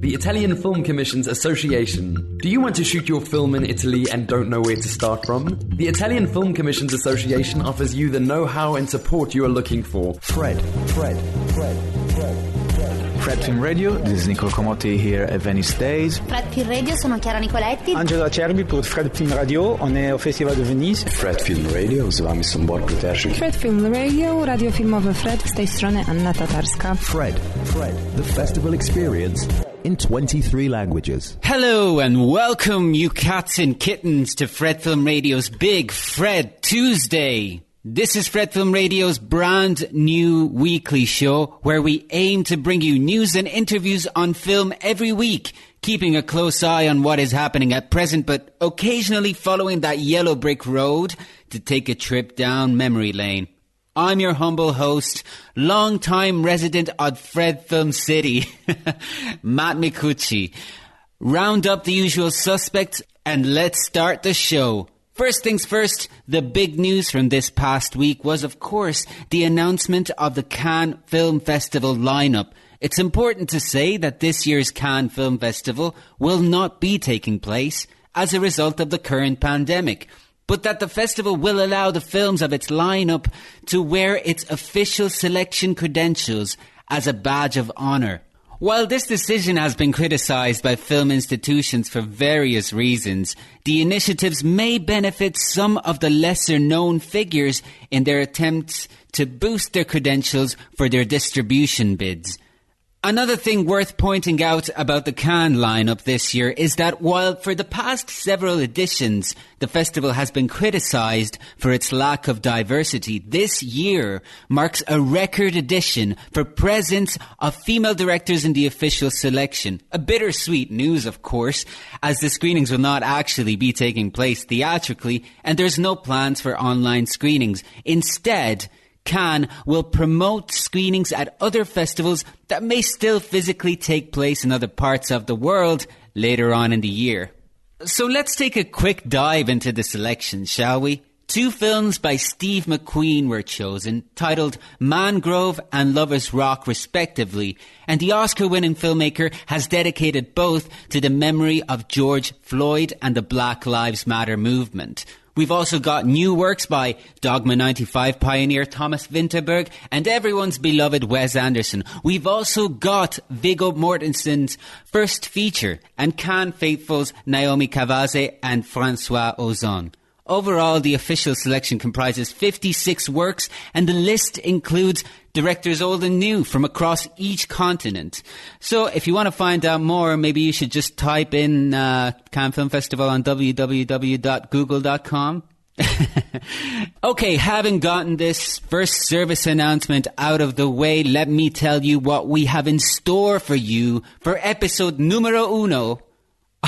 The Italian Film Commissions Association. Do you want to shoot your film in Italy and don't know where to start from? The Italian Film Commissions Association offers you the know-how and support you are looking for. Fred Film Radio, this is Nicole Comotti here at Venice Days. Fred Film Radio, sono Chiara Nicoletti. Angelo Acerbi pour Fred Film Radio, on est au Festival de Venise. Fred Film Radio, z wami są Borku Terzik. Fred Film Radio, radio filmowy Fred, z tej strony Anna Tatarska. Fred, the festival experience in 23 languages. Hello and welcome, you cats and kittens, to Fred Film Radio's Big Fred Tuesday. This is Fred Film Radio's brand new weekly show where we aim to bring you news and interviews on film every week, keeping a close eye on what is happening at present, but occasionally following that yellow brick road to take a trip down memory lane. I'm your humble host, long-time resident of Fred Film City, Matt Micucci. Round up the usual suspects and let's start the show. First things first, the big news from this past week was, of course, the announcement of the Cannes Film Festival lineup. It's important to say that this year's Cannes Film Festival will not be taking place as a result of the current pandemic, but that the festival will allow the films of its lineup to wear its official selection credentials as a badge of honour. While this decision has been criticised by film institutions for various reasons, the initiatives may benefit some of the lesser-known figures in their attempts to boost their credentials for their distribution bids. Another thing worth pointing out about the Cannes lineup this year is that while for the past several editions the festival has been criticised for its lack of diversity, this year marks a record edition for presence of female directors in the official selection. A bittersweet news, of course, as the screenings will not actually be taking place theatrically and there's no plans for online screenings. Instead, Cannes will promote screenings at other festivals that may still physically take place in other parts of the world later on in the year. So let's take a quick dive into the selection, shall we? 2 films by Steve McQueen were chosen, titled Mangrove and Lover's Rock respectively, and the Oscar-winning filmmaker has dedicated both to the memory of George Floyd and the Black Lives Matter movement. We've also got new works by Dogma 95 pioneer Thomas Vinterberg and everyone's beloved Wes Anderson. We've also got Viggo Mortensen's first feature and Cannes faithfuls Naomi Cavazze and François Ozon. Overall, the official selection comprises 56 works and the list includes directors old and new from across each continent. So if you want to find out more, maybe you should just type in Cannes Film Festival on www.google.com. Okay, having gotten this first service announcement out of the way, let me tell you what we have in store for you for episode numero uno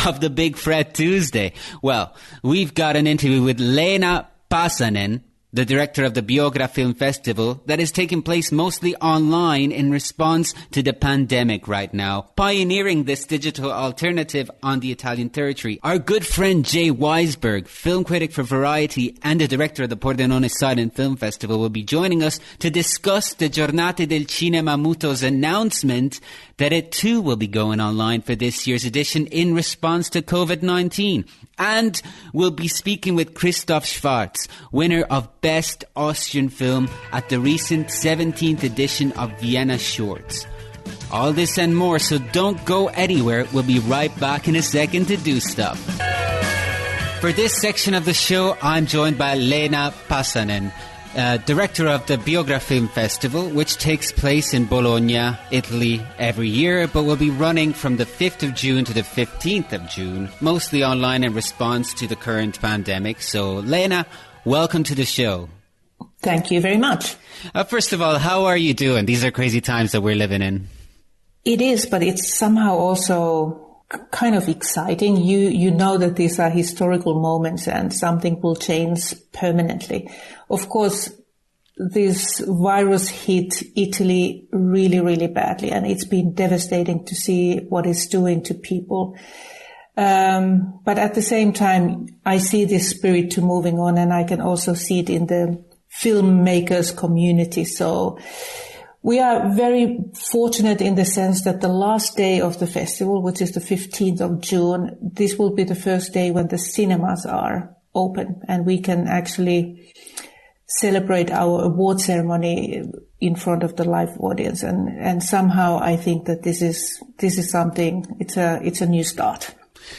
of the Big Fred Tuesday. Well, we've got an interview with Leena Pasanen, the director of the Biografilm Festival that is taking place mostly online in response to the pandemic right now, pioneering this digital alternative on the Italian territory. Our good friend Jay Weissberg, film critic for Variety and the director of the Pordenone Silent Film Festival, will be joining us to discuss the Giornate del Cinema Muto's announcement that it too will be going online for this year's edition in response to COVID-19. And we'll be speaking with Christoph Schwarz, winner of Best Austrian Film at the recent 17th edition of Vienna Shorts. All this and more, so don't go anywhere. We'll be right back in a second to do stuff. For this section of the show, I'm joined by Leena Pasanen, director of the Biografilm Festival, which takes place in Bologna, Italy, every year, but will be running from the 5th of June to the 15th of June, mostly online in response to the current pandemic. So, Leena, welcome to the show. Thank you very much. First of all, how are you doing? These are crazy times that we're living in. It is, but it's somehow also kind of exciting. You know that these are historical moments and something will change permanently. Of course, this virus hit Italy really, really badly, and it's been devastating to see what it's doing to people. But at the same time, I see this spirit to moving on, and I can also see it in the filmmakers community. So We are very fortunate in the sense that the last day of the festival, which is the 15th of June, this will be the first day when the cinemas are open and we can actually celebrate our award ceremony in front of the live audience. And somehow I think that this is something, it's a new start.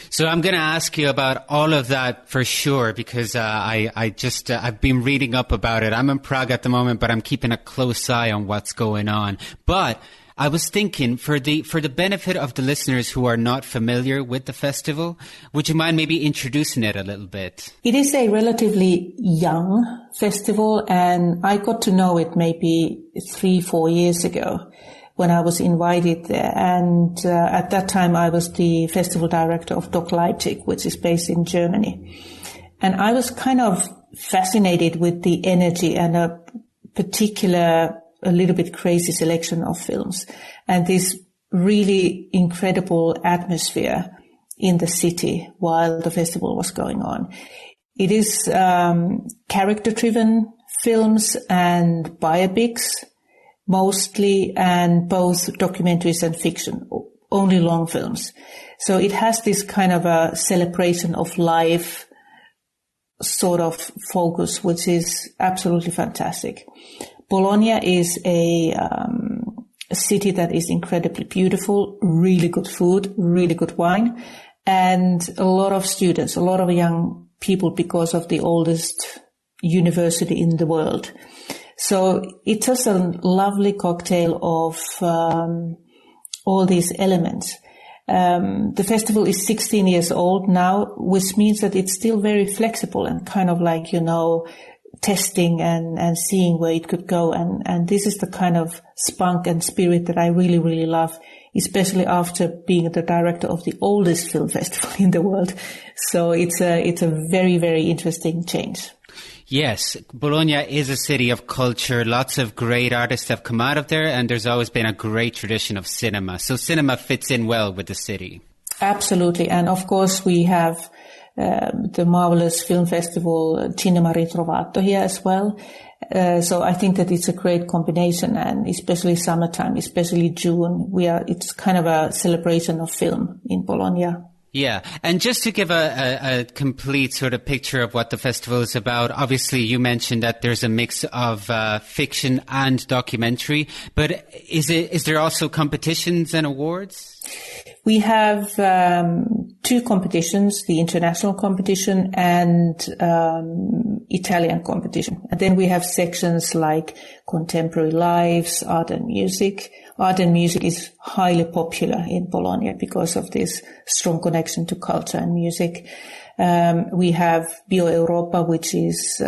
So I'm going to ask you about all of that for sure, because I've been reading up about it. I'm in Prague at the moment, but I'm keeping a close eye on what's going on. But I was thinking, for the benefit of the listeners who are not familiar with the festival, would you mind maybe introducing it a little bit? It is a relatively young festival, and I got to know it maybe 3-4 years ago when I was invited there. And at that time, I was the festival director of Doc Leipzig, which is based in Germany. And I was kind of fascinated with the energy and a little bit crazy selection of films and this really incredible atmosphere in the city while the festival was going on. It is character-driven films and biopics mostly, and both documentaries and fiction, only long films. So it has this kind of a celebration of life sort of focus, which is absolutely fantastic. Bologna is a city that is incredibly beautiful, really good food, really good wine, and a lot of students, a lot of young people because of the oldest university in the world. So it's just a lovely cocktail of all these elements. The festival is 16 years old now, which means that it's still very flexible and kind of like, testing and seeing where it could go. And this is the kind of spunk and spirit that I really, really love, especially after being the director of the oldest film festival in the world. So it's a very, very interesting change. Yes, Bologna is a city of culture. Lots of great artists have come out of there, and there's always been a great tradition of cinema. So cinema fits in well with the city. Absolutely. And of course, we have the marvelous film festival Cinema Ritrovato here as well. So I think that it's a great combination, and especially summertime, especially June, it's kind of a celebration of film in Bologna. Yeah, and just to give a complete sort of picture of what the festival is about, obviously you mentioned that there's a mix of fiction and documentary, but is there also competitions and awards? We have two competitions, the international competition and Italian competition. And then we have sections like contemporary lives, art and music. Art and music is highly popular in Bologna because of this strong connection to culture and music. We have Bio Europa, which is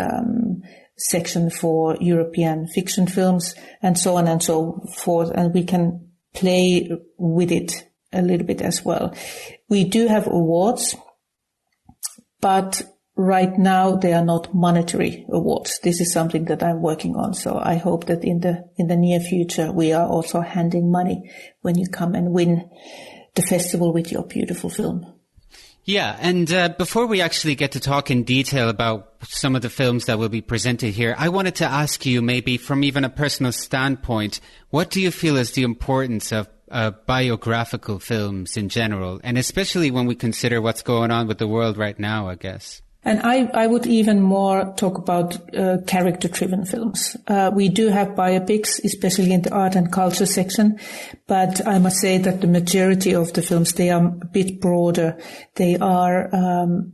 section for European fiction films, and so on and so forth. And we can play with it a little bit as well. We do have awards, but right now they are not monetary awards. This is something that I'm working on. So I hope that in the near future we are also handing money when you come and win the festival with your beautiful film. Yeah, and before we actually get to talk in detail about some of the films that will be presented here, I wanted to ask you, maybe from even a personal standpoint, what do you feel is the importance of biographical films in general, and especially when we consider what's going on with the world right now, I guess? And I would even more talk about character-driven films. We do have biopics, especially in the art and culture section, but I must say that the majority of the films, they are a bit broader. They are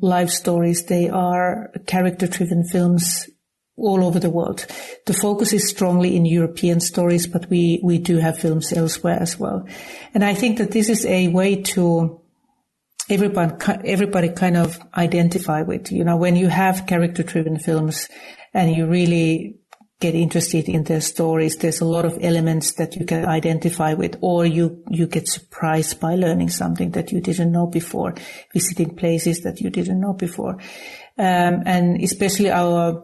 life stories. They are character-driven films all over the world. The focus is strongly in European stories, but we do have films elsewhere as well. And I think that this is a way to everybody kind of identify with, when you have character-driven films and you really get interested in their stories, there's a lot of elements that you can identify with, or you get surprised by learning something that you didn't know before, visiting places that you didn't know before. And especially our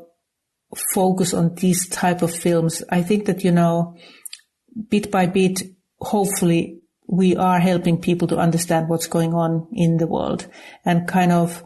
focus on these type of films, I think that, bit by bit, hopefully, we are helping people to understand what's going on in the world and kind of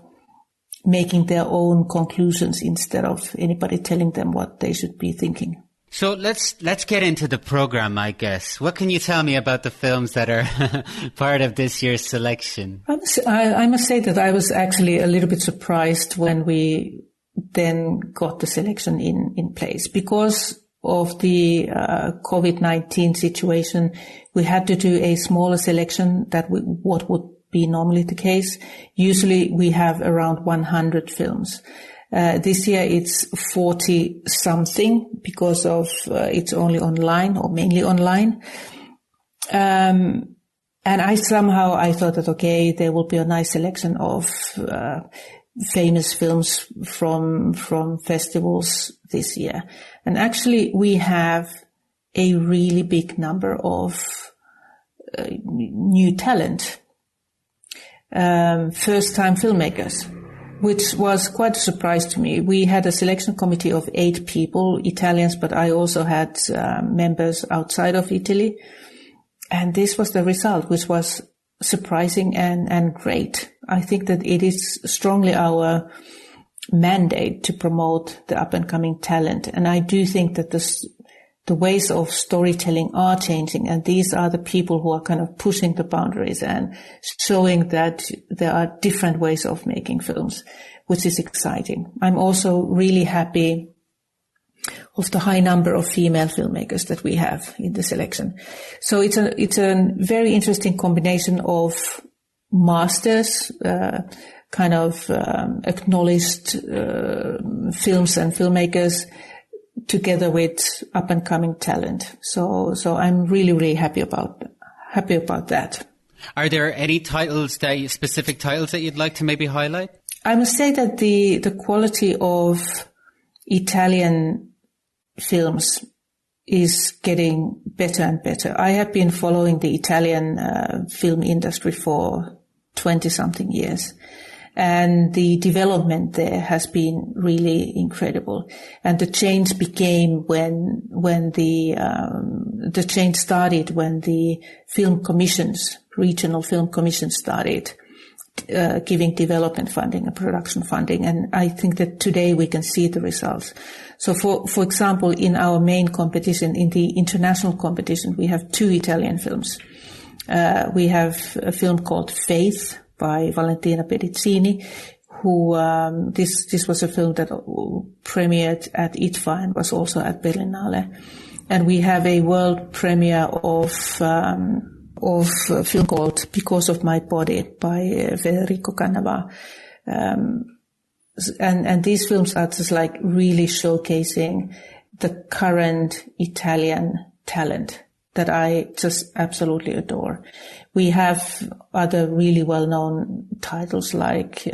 making their own conclusions instead of anybody telling them what they should be thinking. So let's get into the program, I guess. What can you tell me about the films that are part of this year's selection? I must say that I was actually a little bit surprised when we then got the selection in place. Because of the COVID-19 situation, we had to do a smaller selection than what would be normally the case. Usually we have around 100 films. This year it's 40 something because of it's only online or mainly online. And I thought that, okay, there will be a nice selection of famous films from festivals this year. And actually we have a really big number of new talent, first-time filmmakers, which was quite a surprise to me. We had a selection committee of 8 people, Italians, but I also had members outside of Italy. And this was the result, which was surprising and great. I think that it is strongly our mandate to promote the up-and-coming talent. And I do think that the ways of storytelling are changing, and these are the people who are kind of pushing the boundaries and showing that there are different ways of making films, which is exciting. I'm also really happy of the high number of female filmmakers that we have in the selection. So it's a very interesting combination of masters, kind of acknowledged films and filmmakers, together with up and coming talent. So I'm really, really happy about that. Are there any specific titles that you'd like to maybe highlight? I must say that the quality of Italian films is getting better and better. I have been following the Italian film industry for 20-something years. And the development there has been really incredible. And the change began when the change started when the film commissions, regional film commissions started giving development funding and production funding. And I think that today we can see the results. So for example, in our main competition, in the international competition, we have 2 Italian films. We have a film called Faith by Valentina Perizzini, who this was a film that premiered at ITFA and was also at Berlinale. And we have a world premiere of a film called Because of My Body by Federico Cannava. And these films are just like really showcasing the current Italian talent that I just absolutely adore. We have other really well-known titles like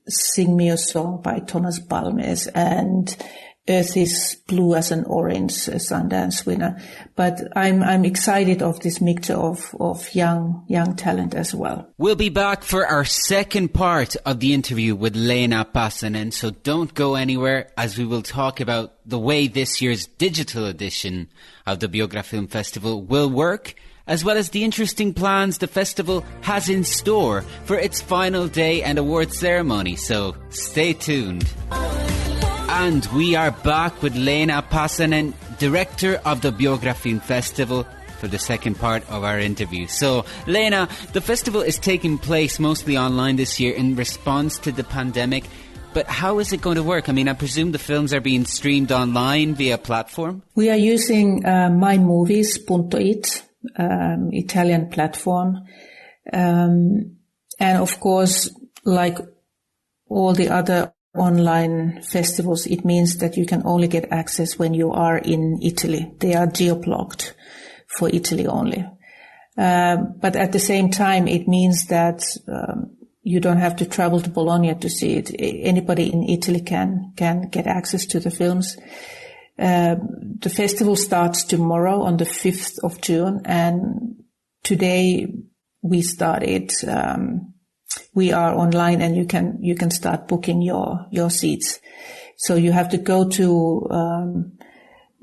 Sing Me a Song by Thomas Balmes and Earth is Blue as an Orange, a Sundance winner. But I'm excited of this mixture of young talent as well. We'll be back for our second part of the interview with Leena Pasanen, so don't go anywhere as we will talk about the way this year's digital edition of the Biografilm Festival will work, as well as the interesting plans the festival has in store for its final day and award ceremony. So stay tuned. And we are back with Leena Pasanen, director of the Biografilm Festival, for the second part of our interview. So, Leena, the festival is taking place mostly online this year in response to the pandemic. But how is it going to work? I mean, I presume the films are being streamed online via platform? We are using mymovies.it, Italian platform. And of course, like all the other online festivals, it means that you can only get access when you are in Italy. They are geo-blocked for Italy only. But at the same time, it means that you don't have to travel to Bologna to see it. Anybody in Italy can get access to the films. The festival starts tomorrow on the 5th of June, and today we started. We are online, and you can start booking your seats. So you have to go to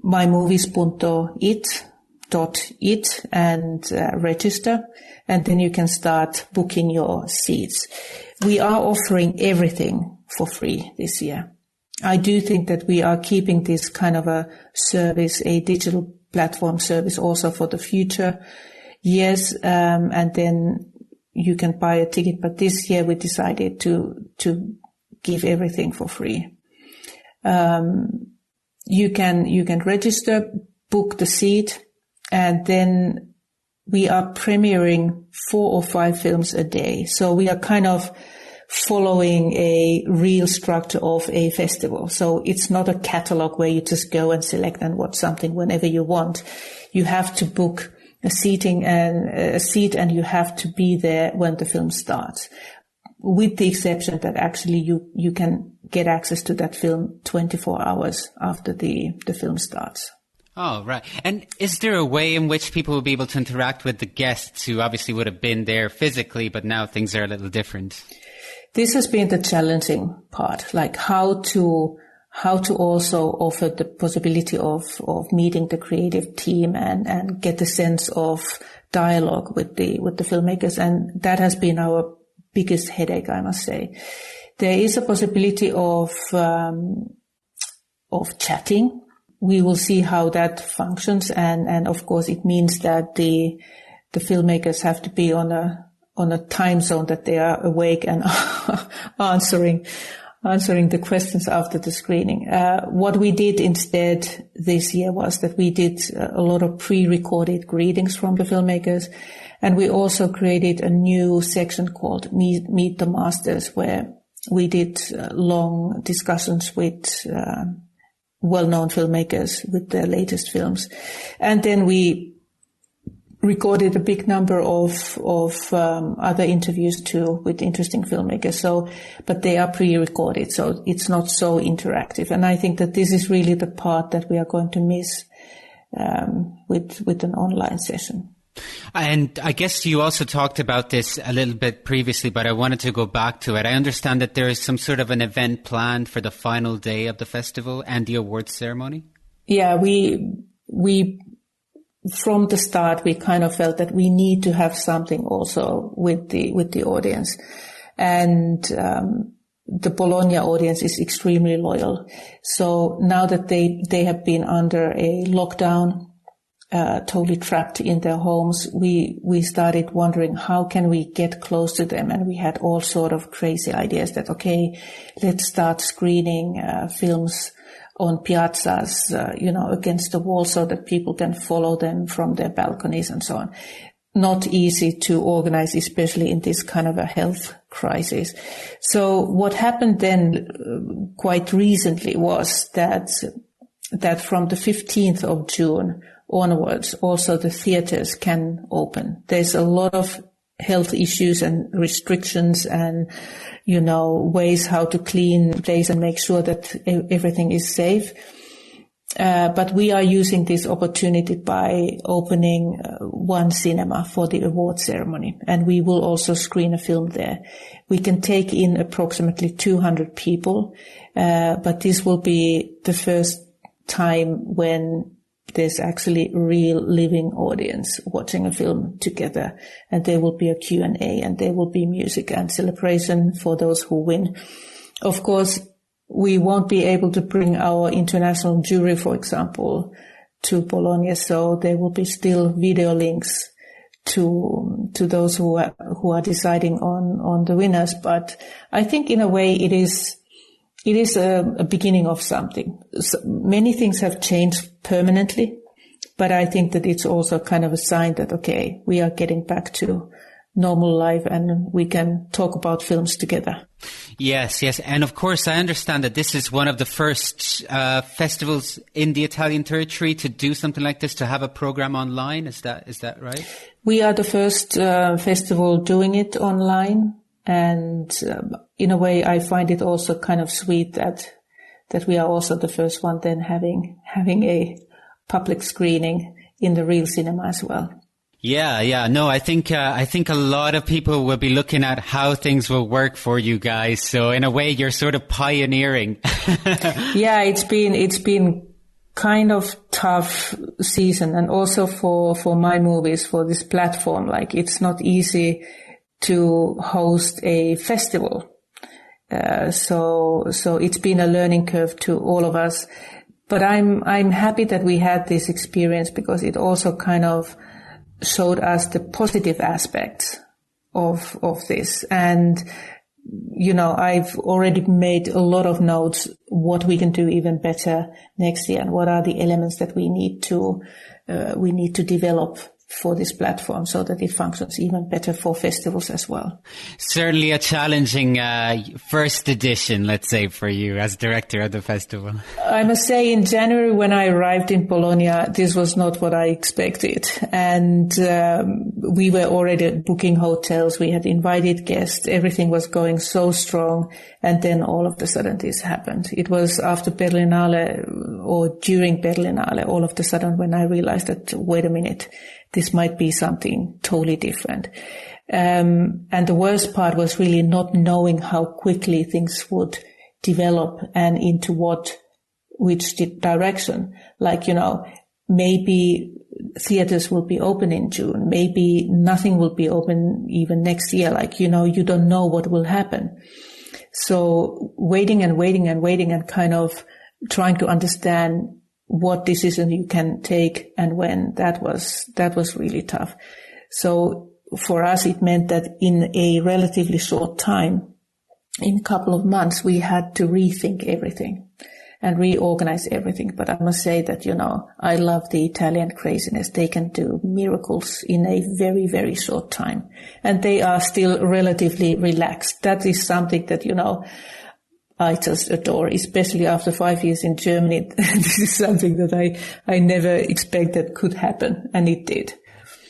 mymovies.it and register, and then you can start booking your seats. We are offering everything for free this year. I do think that we are keeping this kind of a service, a digital platform service also for the future. Yes, and then you can buy a ticket, but this year we decided to give everything for free. You can register, book the seat, and then we are premiering 4 or 5 films a day. So we are kind of following a real structure of a festival. So it's not a catalog where you just go and select and watch something whenever you want. You have to book a seat and you have to be there when the film starts. With the exception that actually you can get access to that film 24 hours after the film starts. Oh, right. And is there a way in which people will be able to interact with the guests who obviously would have been there physically, but now things are a little different? This has been the challenging part, like how to also offer the possibility of meeting the creative team and get a sense of dialogue with the filmmakers. And that has been our biggest headache, I must say. There is a possibility of chatting. We will see how that functions, and of course it means that the filmmakers have to be on a time zone that they are awake and answering the questions after the screening. What we did instead this year was that we did a lot of pre-recorded greetings from the filmmakers, and we also created a new section called Meet the Masters, where we did long discussions with well-known filmmakers with their latest films. And then we recorded a big number of other interviews too with interesting filmmakers. So, but they are pre-recorded, so it's not so interactive. And I think that this is really the part that we are going to miss with an online session. And I guess you also talked about this a little bit previously, but I wanted to go back to it. I understand that there is some sort of an event planned for the final day of the festival and the awards ceremony. Yeah, we from the start, we kind of felt that we need to have something also with the audience. And the Bologna audience is extremely loyal. So now that they have been under a lockdown, totally trapped in their homes, we started wondering how can we get close to them, and we had all sort of crazy ideas that, okay, let's start screening films on piazzas, against the wall so that people can follow them from their balconies and so on. Not easy to organize, especially in this kind of a health crisis. So what happened then quite recently was that from the 15th of June onwards, also the theaters can open. There's a lot of health issues and restrictions and, ways how to clean the place and make sure that everything is safe. But we are using this opportunity by opening one cinema for the award ceremony, and we will also screen a film there. We can take in approximately 200 people, but this will be the first time when there's actually a real living audience watching a film together, and there will be a Q&A, and there will be music and celebration for those who win. Of course, we won't be able to bring our international jury, for example, to Bologna, so there will be still video links to those who are deciding on the winners. But I think in a way it is a beginning of something. So many things have changed permanently, but I think that it's also kind of a sign that, okay, we are getting back to normal life and we can talk about films together. Yes. And of course, I understand that this is one of the first festivals in the Italian territory to do something like this, to have a program online. Is that right? We are the first festival doing it online. And in a way, I find it also kind of sweet that we are also the first one then having a public screening in the real cinema as well. Yeah. No, I think a lot of people will be looking at how things will work for you guys. So in a way, you're sort of pioneering. Yeah, it's been kind of tough season, and also for my movies, for this platform, like it's not easy to host a festival. So it's been a learning curve to all of us. But I'm happy that we had this experience because it also kind of showed us the positive aspects of this. And, I've already made a lot of notes what we can do even better next year and what are the elements that we need to develop for this platform so that it functions even better for festivals as well. Certainly a challenging first edition, let's say, for you as director of the festival. I must say in January when I arrived in Bologna, this was not what I expected. And we were already booking hotels. We had invited guests. Everything was going so strong. And then all of a sudden this happened. It was after Berlinale or during Berlinale all of a sudden when I realized that, wait a minute, this might be something totally different. And the worst part was really not knowing how quickly things would develop and into which direction. Like, maybe theaters will be open in June. Maybe nothing will be open even next year. Like, you don't know what will happen. So waiting and kind of trying to understand what decision you can take and when, that was really tough. So for us, it meant that in a relatively short time, in a couple of months, we had to rethink everything and reorganize everything. But I must say that, I love the Italian craziness. They can do miracles in a very, very short time. And they are still relatively relaxed. That is something that, I just adore, especially after 5 years in Germany. This is something that I never expected could happen, and it did.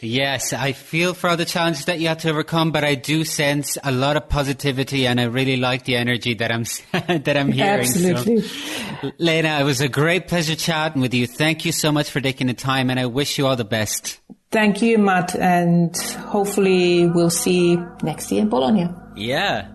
Yes, I feel for all the challenges that you had to overcome, but I do sense a lot of positivity, and I really like the energy that I'm hearing. Absolutely. So, Leena, it was a great pleasure chatting with you. Thank you so much for taking the time, and I wish you all the best. Thank you, Matt, and hopefully we'll see you next year in Bologna. Yeah.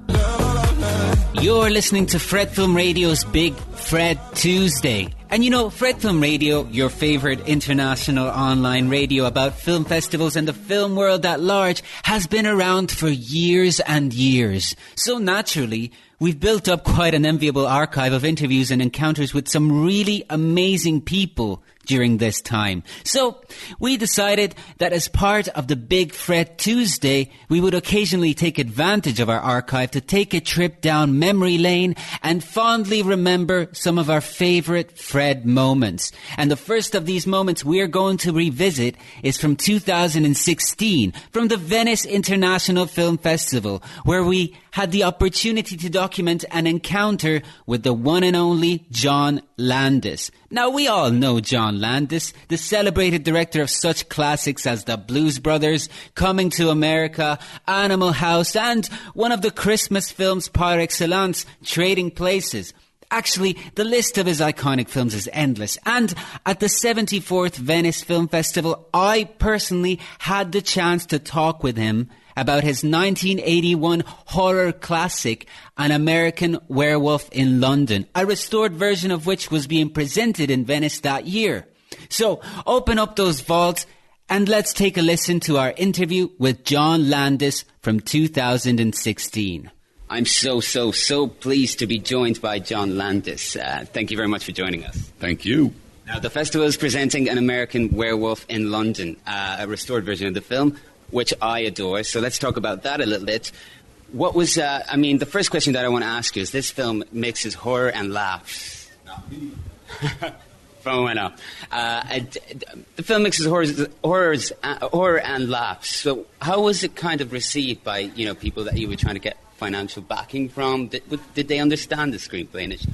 You're listening to Fred Film Radio's Big Fred Tuesday. And Fred Film Radio, your favorite international online radio about film festivals and the film world at large, has been around for years and years. So naturally, we've built up quite an enviable archive of interviews and encounters with some really amazing people during this time. So we decided that as part of the Big Fred Tuesday, we would occasionally take advantage of our archive to take a trip down memory lane and fondly remember some of our favorite Fred moments. And the first of these moments we're going to revisit is from 2016, from the Venice International Film Festival, where we had the opportunity to document an encounter with the one and only John Landis. Now, we all know John Landis, the celebrated director of such classics as The Blues Brothers, Coming to America, Animal House, and one of the Christmas films par excellence, Trading Places. Actually, the list of his iconic films is endless. And at the 74th Venice Film Festival, I personally had the chance to talk with him about his 1981 horror classic, An American Werewolf in London, a restored version of which was being presented in Venice that year. So open up those vaults and let's take a listen to our interview with John Landis from 2016. I'm so pleased to be joined by John Landis. Thank you very much for joining us. Thank you. Now, the festival is presenting An American Werewolf in London, a restored version of the film, which I adore. So let's talk about that a little bit. What was, the first question that I want to ask you is, this film mixes horror and laughs. Phone up. The film mixes horror and laughs. So how was it kind of received by, people that you were trying to get financial backing from? Did they understand the screenplay initially?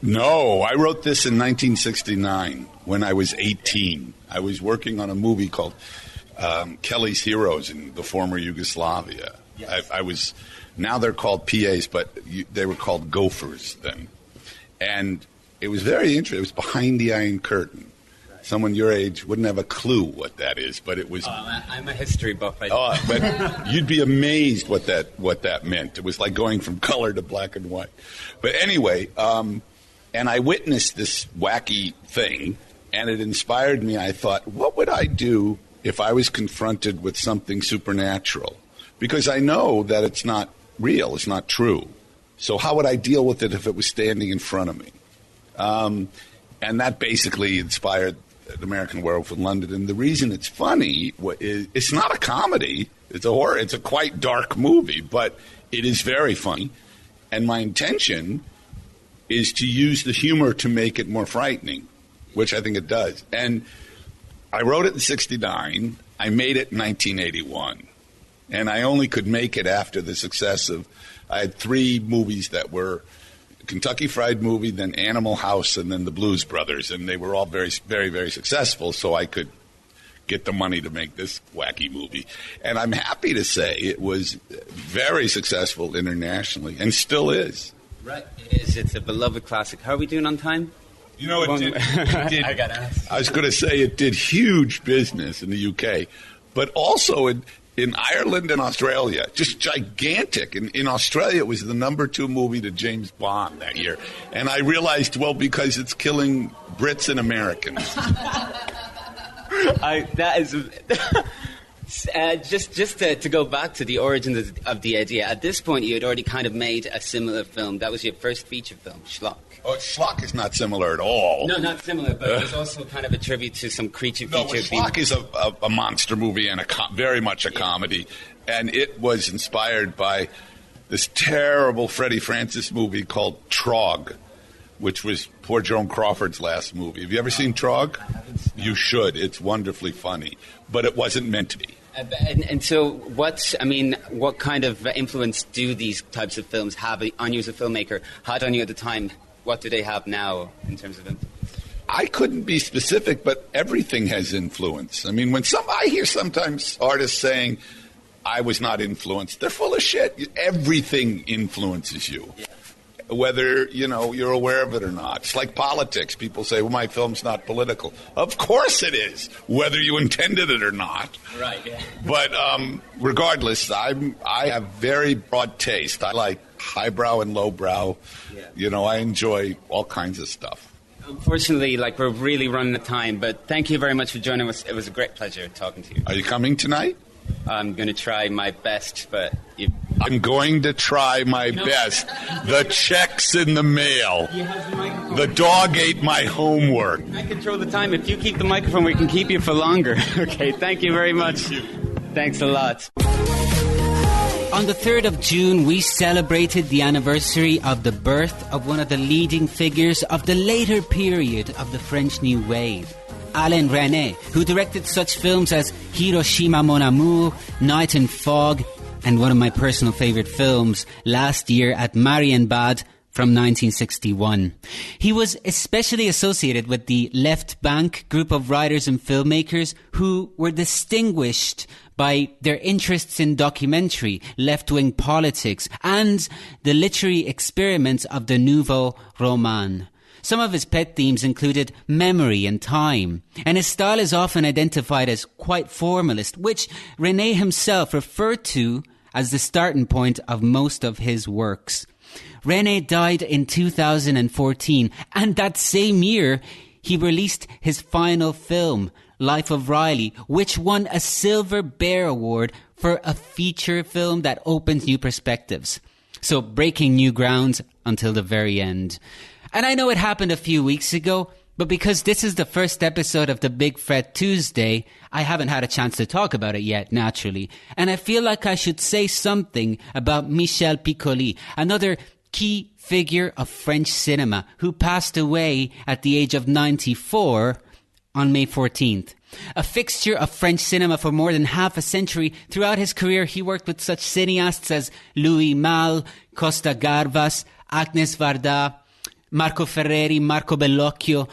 No, I wrote this in 1969 when I was 18. I was working on a movie called Kelly's Heroes in the former Yugoslavia. Yes. I was, now they're called PAs, but they were called gophers then. And it was very interesting. It was behind the Iron Curtain. Someone your age wouldn't have a clue what that is, but it was... I'm a history buff. But you'd be amazed what that meant. It was like going from color to black and white. But anyway, and I witnessed this wacky thing, and it inspired me. I thought, what would I do if I was confronted with something supernatural? Because I know that it's not real, it's not true. So how would I deal with it if it was standing in front of me? And that basically inspired The American Werewolf in London. And the reason it's funny is it's not a comedy. It's a horror. It's a quite dark movie, but it is very funny. And my intention is to use the humor to make it more frightening, which I think it does. And I wrote it in 1969. I made it in 1981. And I only could make it after the success of, I had 3 movies that were Kentucky Fried Movie, then Animal House, and then The Blues Brothers. And they were all very, very, very successful, so I could get the money to make this wacky movie. And I'm happy to say it was very successful internationally, and still is. Right, it is. It's a beloved classic. How are we doing on time? You know, it did I got to ask. I was going to say it did huge business in the UK, but also in Ireland and Australia, just gigantic. In Australia, it was the number 2 movie to James Bond that year. And I realized, well, because it's killing Brits and Americans. That is... just to go back to the origins of the idea, at this point you had already kind of made a similar film. That was your first feature film, Schlock. Oh, Schlock is not similar at all. No, not similar, but it was also kind of a tribute to some creature feature. No, Schlock is a monster movie and very much a comedy. And it was inspired by this terrible Freddie Francis movie called Trog, which was poor Joan Crawford's last movie. Have you ever seen Trog? I haven't seen You should. It's wonderfully funny. But it wasn't meant to be. And so what kind of influence do these types of films have on you as a filmmaker? Had on you at the time? What do they have now in terms of influence? I couldn't be specific, but everything has influence. I mean, I hear sometimes artists saying, I was not influenced. They're full of shit. Everything influences you. Yeah. Whether, you're aware of it or not. It's like politics. People say, well, my film's not political. Of course it is, whether you intended it or not. Right, yeah. But regardless, I have very broad taste. I like highbrow and lowbrow. Yeah. I enjoy all kinds of stuff. Unfortunately, we're really running out of time, but thank you very much for joining us. It was a great pleasure talking to you. Are you coming tonight? I'm going to try my best, but... I'm going to try my best. The check's in the mail. The dog ate my homework. I control the time. If you keep the microphone, we can keep you for longer. Okay, thank you very much. Thanks a lot. On the 3rd of June, we celebrated the anniversary of the birth of one of the leading figures of the later period of the French New Wave, Alain Resnais, who directed such films as Hiroshima Mon Amour, Night and Fog, and one of my personal favourite films, Last Year at Marienbad from 1961. He was especially associated with the Left Bank group of writers and filmmakers who were distinguished by their interests in documentary, left-wing politics, and the literary experiments of the Nouveau Roman. Some of his pet themes included memory and time, and his style is often identified as quite formalist, which Resnais himself referred to as the starting point of most of his works. Resnais died in 2014, and that same year he released his final film, Life of Riley, which won a Silver Bear Award for a feature film that opens new perspectives. So breaking new grounds until the very end. And I know it happened a few weeks ago, but because this is the first episode of the Big Fred Tuesday, I haven't had a chance to talk about it yet, naturally. And I feel like I should say something about Michel Piccoli, another key figure of French cinema, who passed away at the age of 94 on May 14th. A fixture of French cinema for more than half a century, throughout his career he worked with such cineasts as Louis Malle, Costa Gavras, Agnes Varda, Marco Ferreri, Marco Bellocchio,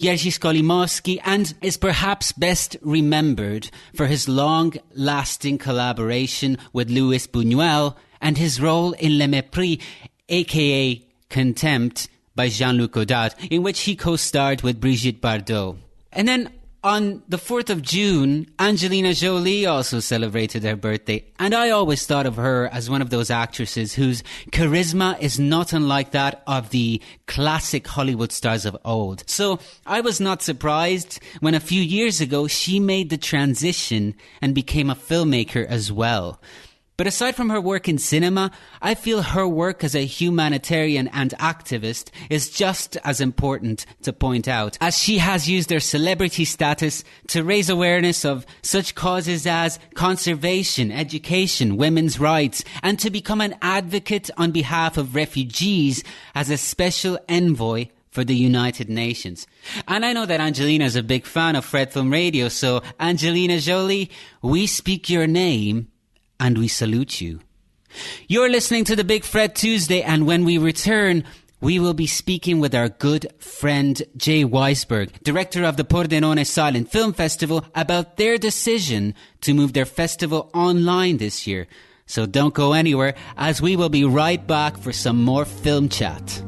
Jerzy Skolimowski, and is perhaps best remembered for his long-lasting collaboration with Louis Buñuel and his role in Le Mépris, aka Contempt, by Jean-Luc Godard, in which he co-starred with Brigitte Bardot. And then on the 4th of June, Angelina Jolie also celebrated her birthday, and I always thought of her as one of those actresses whose charisma is not unlike that of the classic Hollywood stars of old. So I was not surprised when a few years ago she made the transition and became a filmmaker as well. But aside from her work in cinema, I feel her work as a humanitarian and activist is just as important to point out, as she has used her celebrity status to raise awareness of such causes as conservation, education, women's rights, and to become an advocate on behalf of refugees as a special envoy for the United Nations. And I know that Angelina is a big fan of Fred Film Radio, so Angelina Jolie, we speak your name and we salute you. You're listening to the Big Fred Tuesday, and when we return, we will be speaking with our good friend Jay Weissberg, director of the Pordenone Silent Film Festival, about their decision to move their festival online this year. So don't go anywhere, as we will be right back for some more film chat.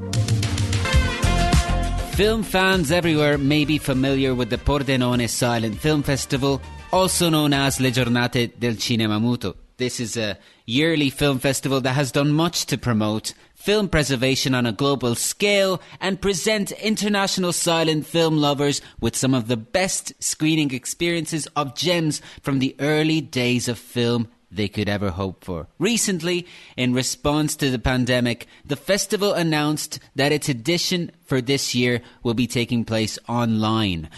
Film fans everywhere may be familiar with the Pordenone Silent Film Festival, also known as Le Giornate del Cinema Muto. This is a yearly film festival that has done much to promote film preservation on a global scale and present international silent film lovers with some of the best screening experiences of gems from the early days of film they could ever hope for. Recently, in response to the pandemic, the festival announced that its edition for this year will be taking place online.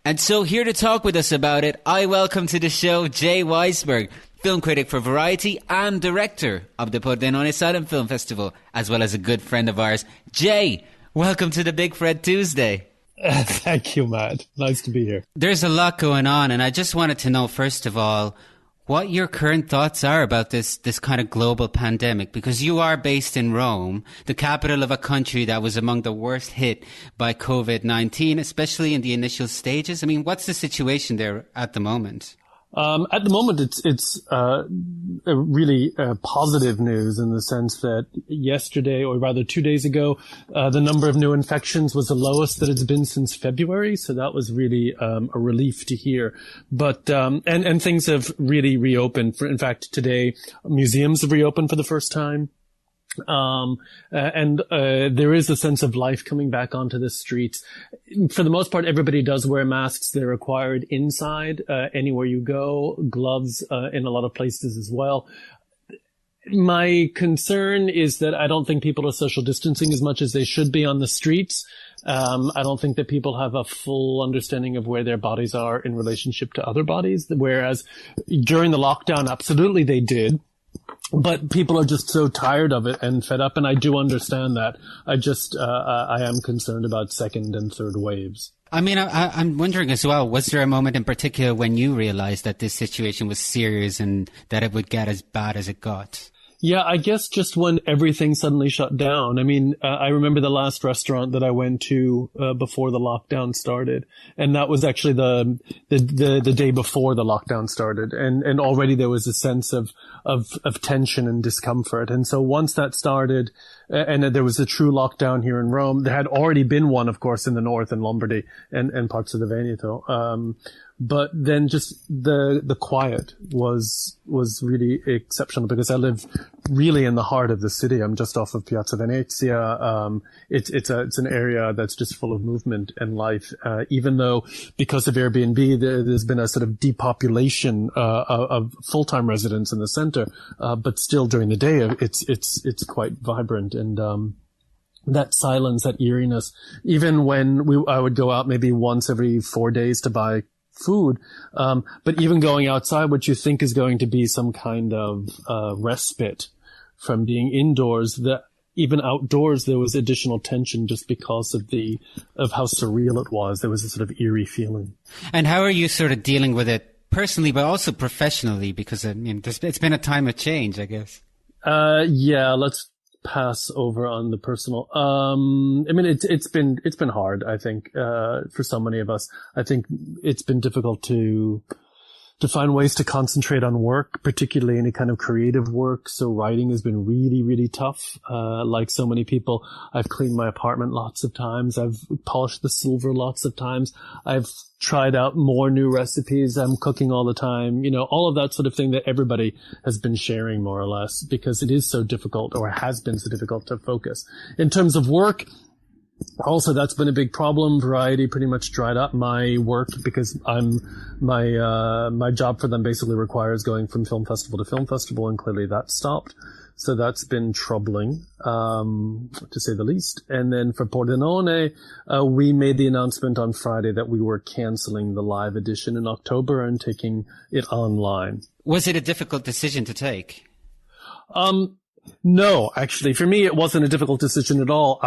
And so here to talk with us about it, I welcome to the show Jay Weissberg, film critic for Variety and director of the Pordenone Silent Film Festival, as well as a good friend of ours. Jay, welcome to the Big Fred Tuesday. Thank you, Matt. Nice to be here. There's a lot going on, and I just wanted to know, first of all, what your current thoughts are about this kind of global pandemic, because you are based in Rome, the capital of a country that was among the worst hit by COVID-19, especially in the initial stages. I mean, what's the situation there at the moment? At the moment, it's really positive news in the sense that yesterday, or rather 2 days ago, the number of new infections was the lowest that it's been since February. So that was really a relief to hear. But and things have really reopened. In fact, today museums have reopened for the first time. There is a sense of life coming back onto the streets. For the most part, everybody does wear masks. They're required inside, anywhere you go, gloves, in a lot of places as well. My concern is that I don't think people are social distancing as much as they should be on the streets. I don't think that people have a full understanding of where their bodies are in relationship to other bodies, whereas during the lockdown, absolutely they did. But people are just so tired of it and fed up, and I do understand that. I am concerned about second and third waves. I mean, I'm wondering as well, was there a moment in particular when you realized that this situation was serious and that it would get as bad as it got? Yeah, I guess just when everything suddenly shut down. I mean, I remember the last restaurant that I went to before the lockdown started, and that was actually the day before the lockdown started, and already there was a sense of tension and discomfort. And so once that started, and there was a true lockdown here in Rome, there had already been one, of course, in the north in Lombardy and parts of the Veneto. But then just the quiet was really exceptional, because I live really in the heart of the city. I'm just off of Piazza Venezia. It's an area that's just full of movement and life. Even though because of Airbnb, there's been a sort of depopulation, of full-time residents in the center. But still during the day, it's quite vibrant. And, that silence, that eeriness, even when I would go out maybe once every 4 days to buy food. But even going outside, what you think is going to be some kind of respite from being indoors, that even outdoors there was additional tension just because of how surreal it was. There was a sort of eerie feeling. And how are you sort of dealing with it personally, but also professionally? Because I mean, it's been a time of change, I guess. Yeah, let's pass over on the personal. I mean, it's been hard, I think, for so many of us. I think it's been difficult to find ways to concentrate on work, particularly any kind of creative work. So writing has been really, really tough. Like so many people, I've cleaned my apartment lots of times. I've polished the silver lots of times. I've tried out more new recipes. I'm cooking all the time. You know, all of that sort of thing that everybody has been sharing more or less, because it is so difficult, or has been so difficult, to focus. In terms of work, Also, that's been a big problem. Variety pretty much dried up my work because my job for them basically requires going from film festival to film festival, and clearly that stopped. So that's been troubling, to say the least. And then for Pordenone, we made the announcement on Friday that we were canceling the live edition in October and taking it online. Was it a difficult decision to take? No, actually, for me, it wasn't a difficult decision at all.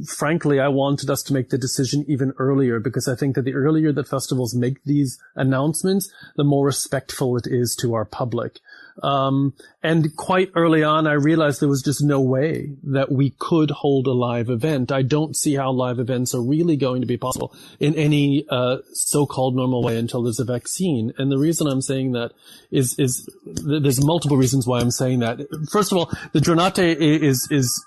Frankly, I wanted us to make the decision even earlier because I think that the earlier that festivals make these announcements, the more respectful it is to our public. And quite early on, I realized there was just no way that we could hold a live event. I don't see how live events are really going to be possible in any so-called normal way until there's a vaccine. And the reason I'm saying that is there's multiple reasons why I'm saying that. First of all, the Giornate is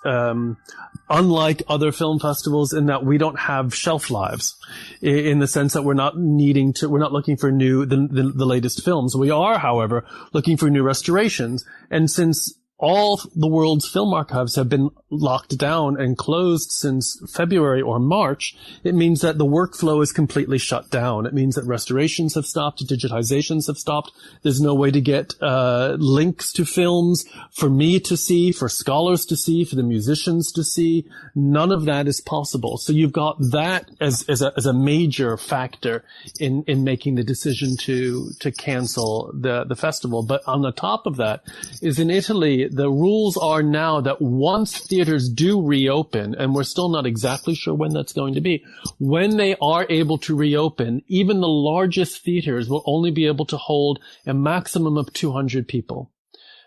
unlike other film festivals in that we don't have shelf lives, in the sense that we're not looking for the latest films. We are, however, looking for new restorations. And since all the world's film archives have been locked down and closed since February or March, it means that the workflow is completely shut down. It means that restorations have stopped, digitizations have stopped. There's no way to get links to films for me to see, for scholars to see, for the musicians to see. None of that is possible. So you've got that as a major factor in making the decision to cancel the festival. But on the top of that is in Italy, the rules are now that once theaters do reopen, and we're still not exactly sure when that's going to be, when they are able to reopen, even the largest theaters will only be able to hold a maximum of 200 people.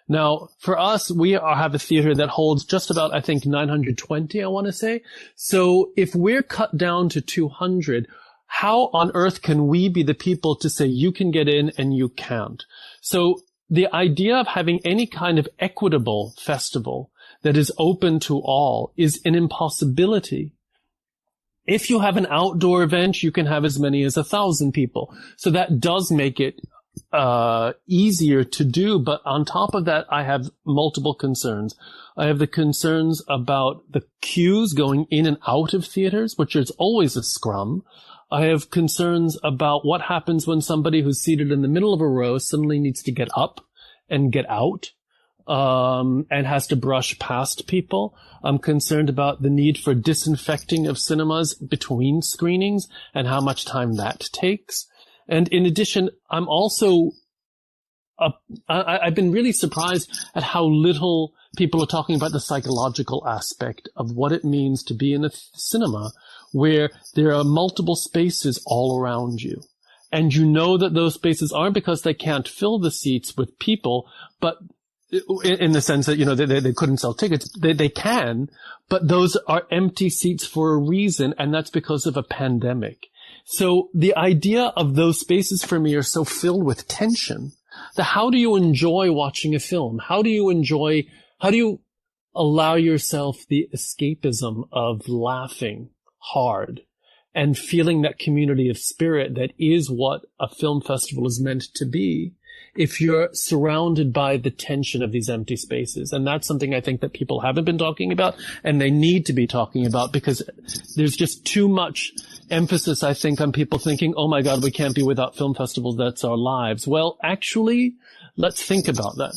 Now, for us, we have a theater that holds just about, I think, 920, I want to say. So if we're cut down to 200, how on earth can we be the people to say you can get in and you can't? So the idea of having any kind of equitable festival that is open to all is an impossibility. If you have an outdoor event, you can have as many as 1,000 people. So that does make it easier to do. But on top of that, I have multiple concerns. I have the concerns about the queues going in and out of theaters, which is always a scrum. I have concerns about what happens when somebody who's seated in the middle of a row suddenly needs to get up and get out, and has to brush past people. I'm concerned about the need for disinfecting of cinemas between screenings and how much time that takes. And in addition, I'm also, I've been really surprised at how little people are talking about the psychological aspect of what it means to be in a cinema where there are multiple spaces all around you. And you know that those spaces aren't because they can't fill the seats with people, but in the sense that, you know, they couldn't sell tickets. They can, but those are empty seats for a reason, and that's because of a pandemic. So the idea of those spaces for me are so filled with tension that how do you enjoy watching a film? How do you allow yourself the escapism of laughing hard and feeling that community of spirit that is what a film festival is meant to be if you're surrounded by the tension of these empty spaces? And that's something I think that people haven't been talking about, and they need to be talking about, because there's just too much emphasis, I think, on people thinking, oh my God, we can't be without film festivals. That's our lives. Well, actually, let's think about that.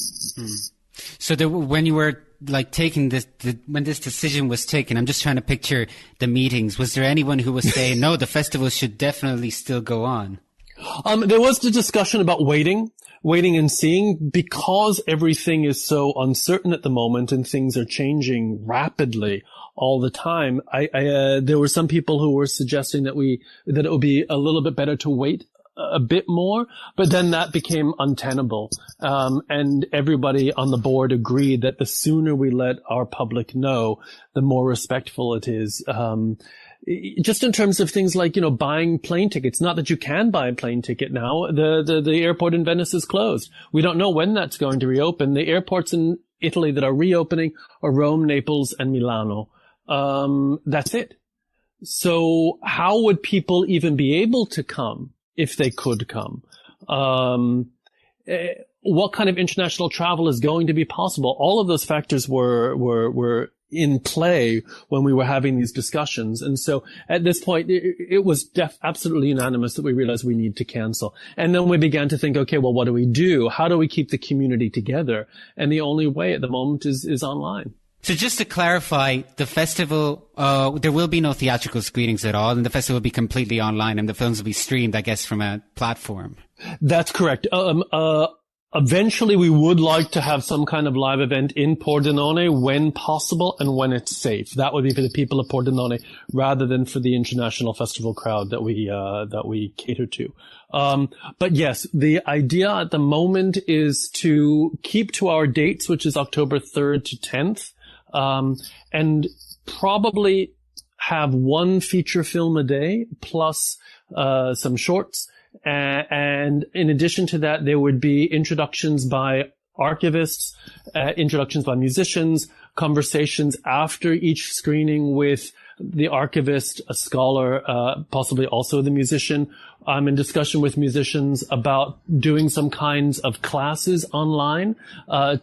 So when you were like taking this, when this decision was taken, I'm just trying to picture the meetings. Was there anyone who was saying, no, the festival should definitely still go on? There was the discussion about waiting and seeing, because everything is so uncertain at the moment and things are changing rapidly all the time. There were some people who were suggesting that it would be a little bit better to wait a bit more, but then that became untenable. And everybody on the board agreed that the sooner we let our public know, the more respectful it is. Just in terms of things like, you know, buying plane tickets. Not that you can buy a plane ticket now. The airport in Venice is closed. We don't know when that's going to reopen. The airports in Italy that are reopening are Rome, Naples, and Milano. That's it. So how would people even be able to come if they could come? what kind of international travel is going to be possible. All of those factors were in play when we were having these discussions. And so at this point, it was absolutely unanimous that we realized we need to cancel. And then we began to think, okay, well, what do we do? How do we keep the community together? And the only way at the moment is online. So just to clarify, the festival, there will be no theatrical screenings at all, and the festival will be completely online, and the films will be streamed, I guess, from a platform. That's correct. Eventually, we would like to have some kind of live event in Pordenone when possible and when it's safe. That would be for the people of Pordenone rather than for the international festival crowd that we cater to. But yes, the idea at the moment is to keep to our dates, which is October 3rd to 10th, and probably have one feature film a day plus some shorts. And in addition to that, there would be introductions by archivists, introductions by musicians, conversations after each screening with the archivist, a scholar, possibly also the musician. I'm in discussion with musicians about doing some kinds of classes online,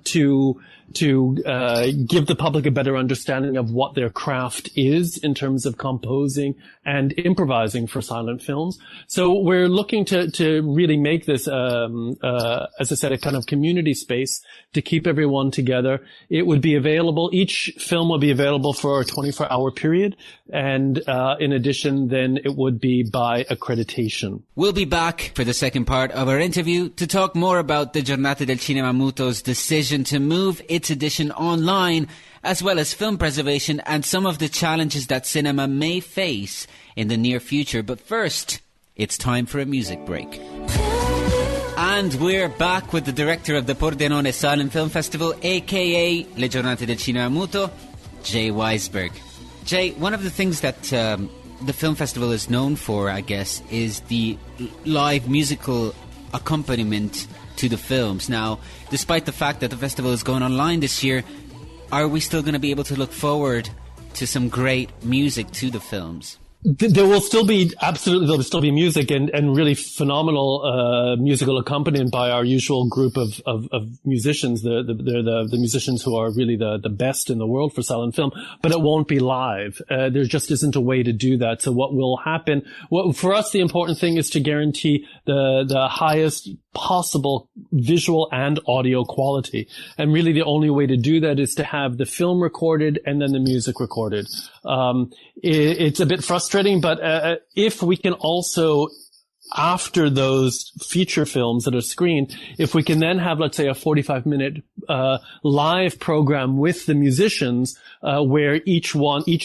to give the public a better understanding of what their craft is in terms of composing and improvising for silent films. So we're looking to really make this, as I said, a kind of community space to keep everyone together. It would be available, each film will be available for a 24-hour period. And in addition, then it would be by accreditation. We'll be back for the second part of our interview to talk more about the Giornate del Cinema Muto's decision to move its edition online, as well as film preservation and some of the challenges that cinema may face in the near future. But first, it's time for a music break. And we're back with the director of the Pordenone Silent Film Festival, aka Le Giornate del Cinema Muto, Jay Weissberg. Jay, one of the things that the film festival is known for, I guess, is the live musical accompaniment to the films. Now, despite the fact that the festival is going online this year, are we still going to be able to look forward to some great music to the films? There will still be music and really phenomenal musical accompaniment by our usual group of musicians. They're the musicians who are really the best in the world for silent film, but it won't be live. There just isn't a way to do that. So what will happen? For us, the important thing is to guarantee the highest possible visual and audio quality. And really the only way to do that is to have the film recorded and then the music recorded. It's a bit frustrating, but if we can also, after those feature films that are screened, if we can then have, let's say, a 45-minute live program with the musicians, where each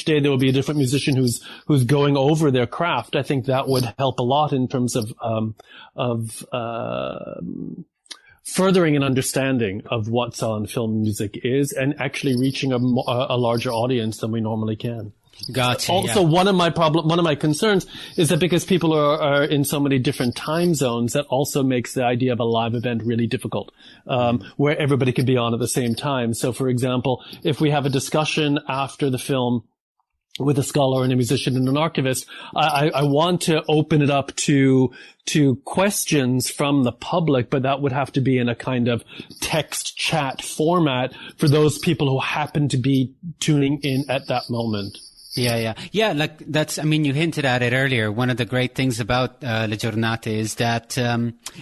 day there will be a different musician who's going over their craft, I think that would help a lot in terms of furthering an understanding of what silent film music is and actually reaching a larger audience than we normally can. Gotcha. Also, yeah. one of my concerns is that because people are in so many different time zones, that also makes the idea of a live event really difficult, where everybody could be on at the same time. So, for example, if we have a discussion after the film with a scholar and a musician and an archivist, I want to open it up to questions from the public, but that would have to be in a kind of text chat format for those people who happen to be tuning in at that moment. Yeah, like that's, I mean, you hinted at it earlier. One of the great things about Le Giornate is that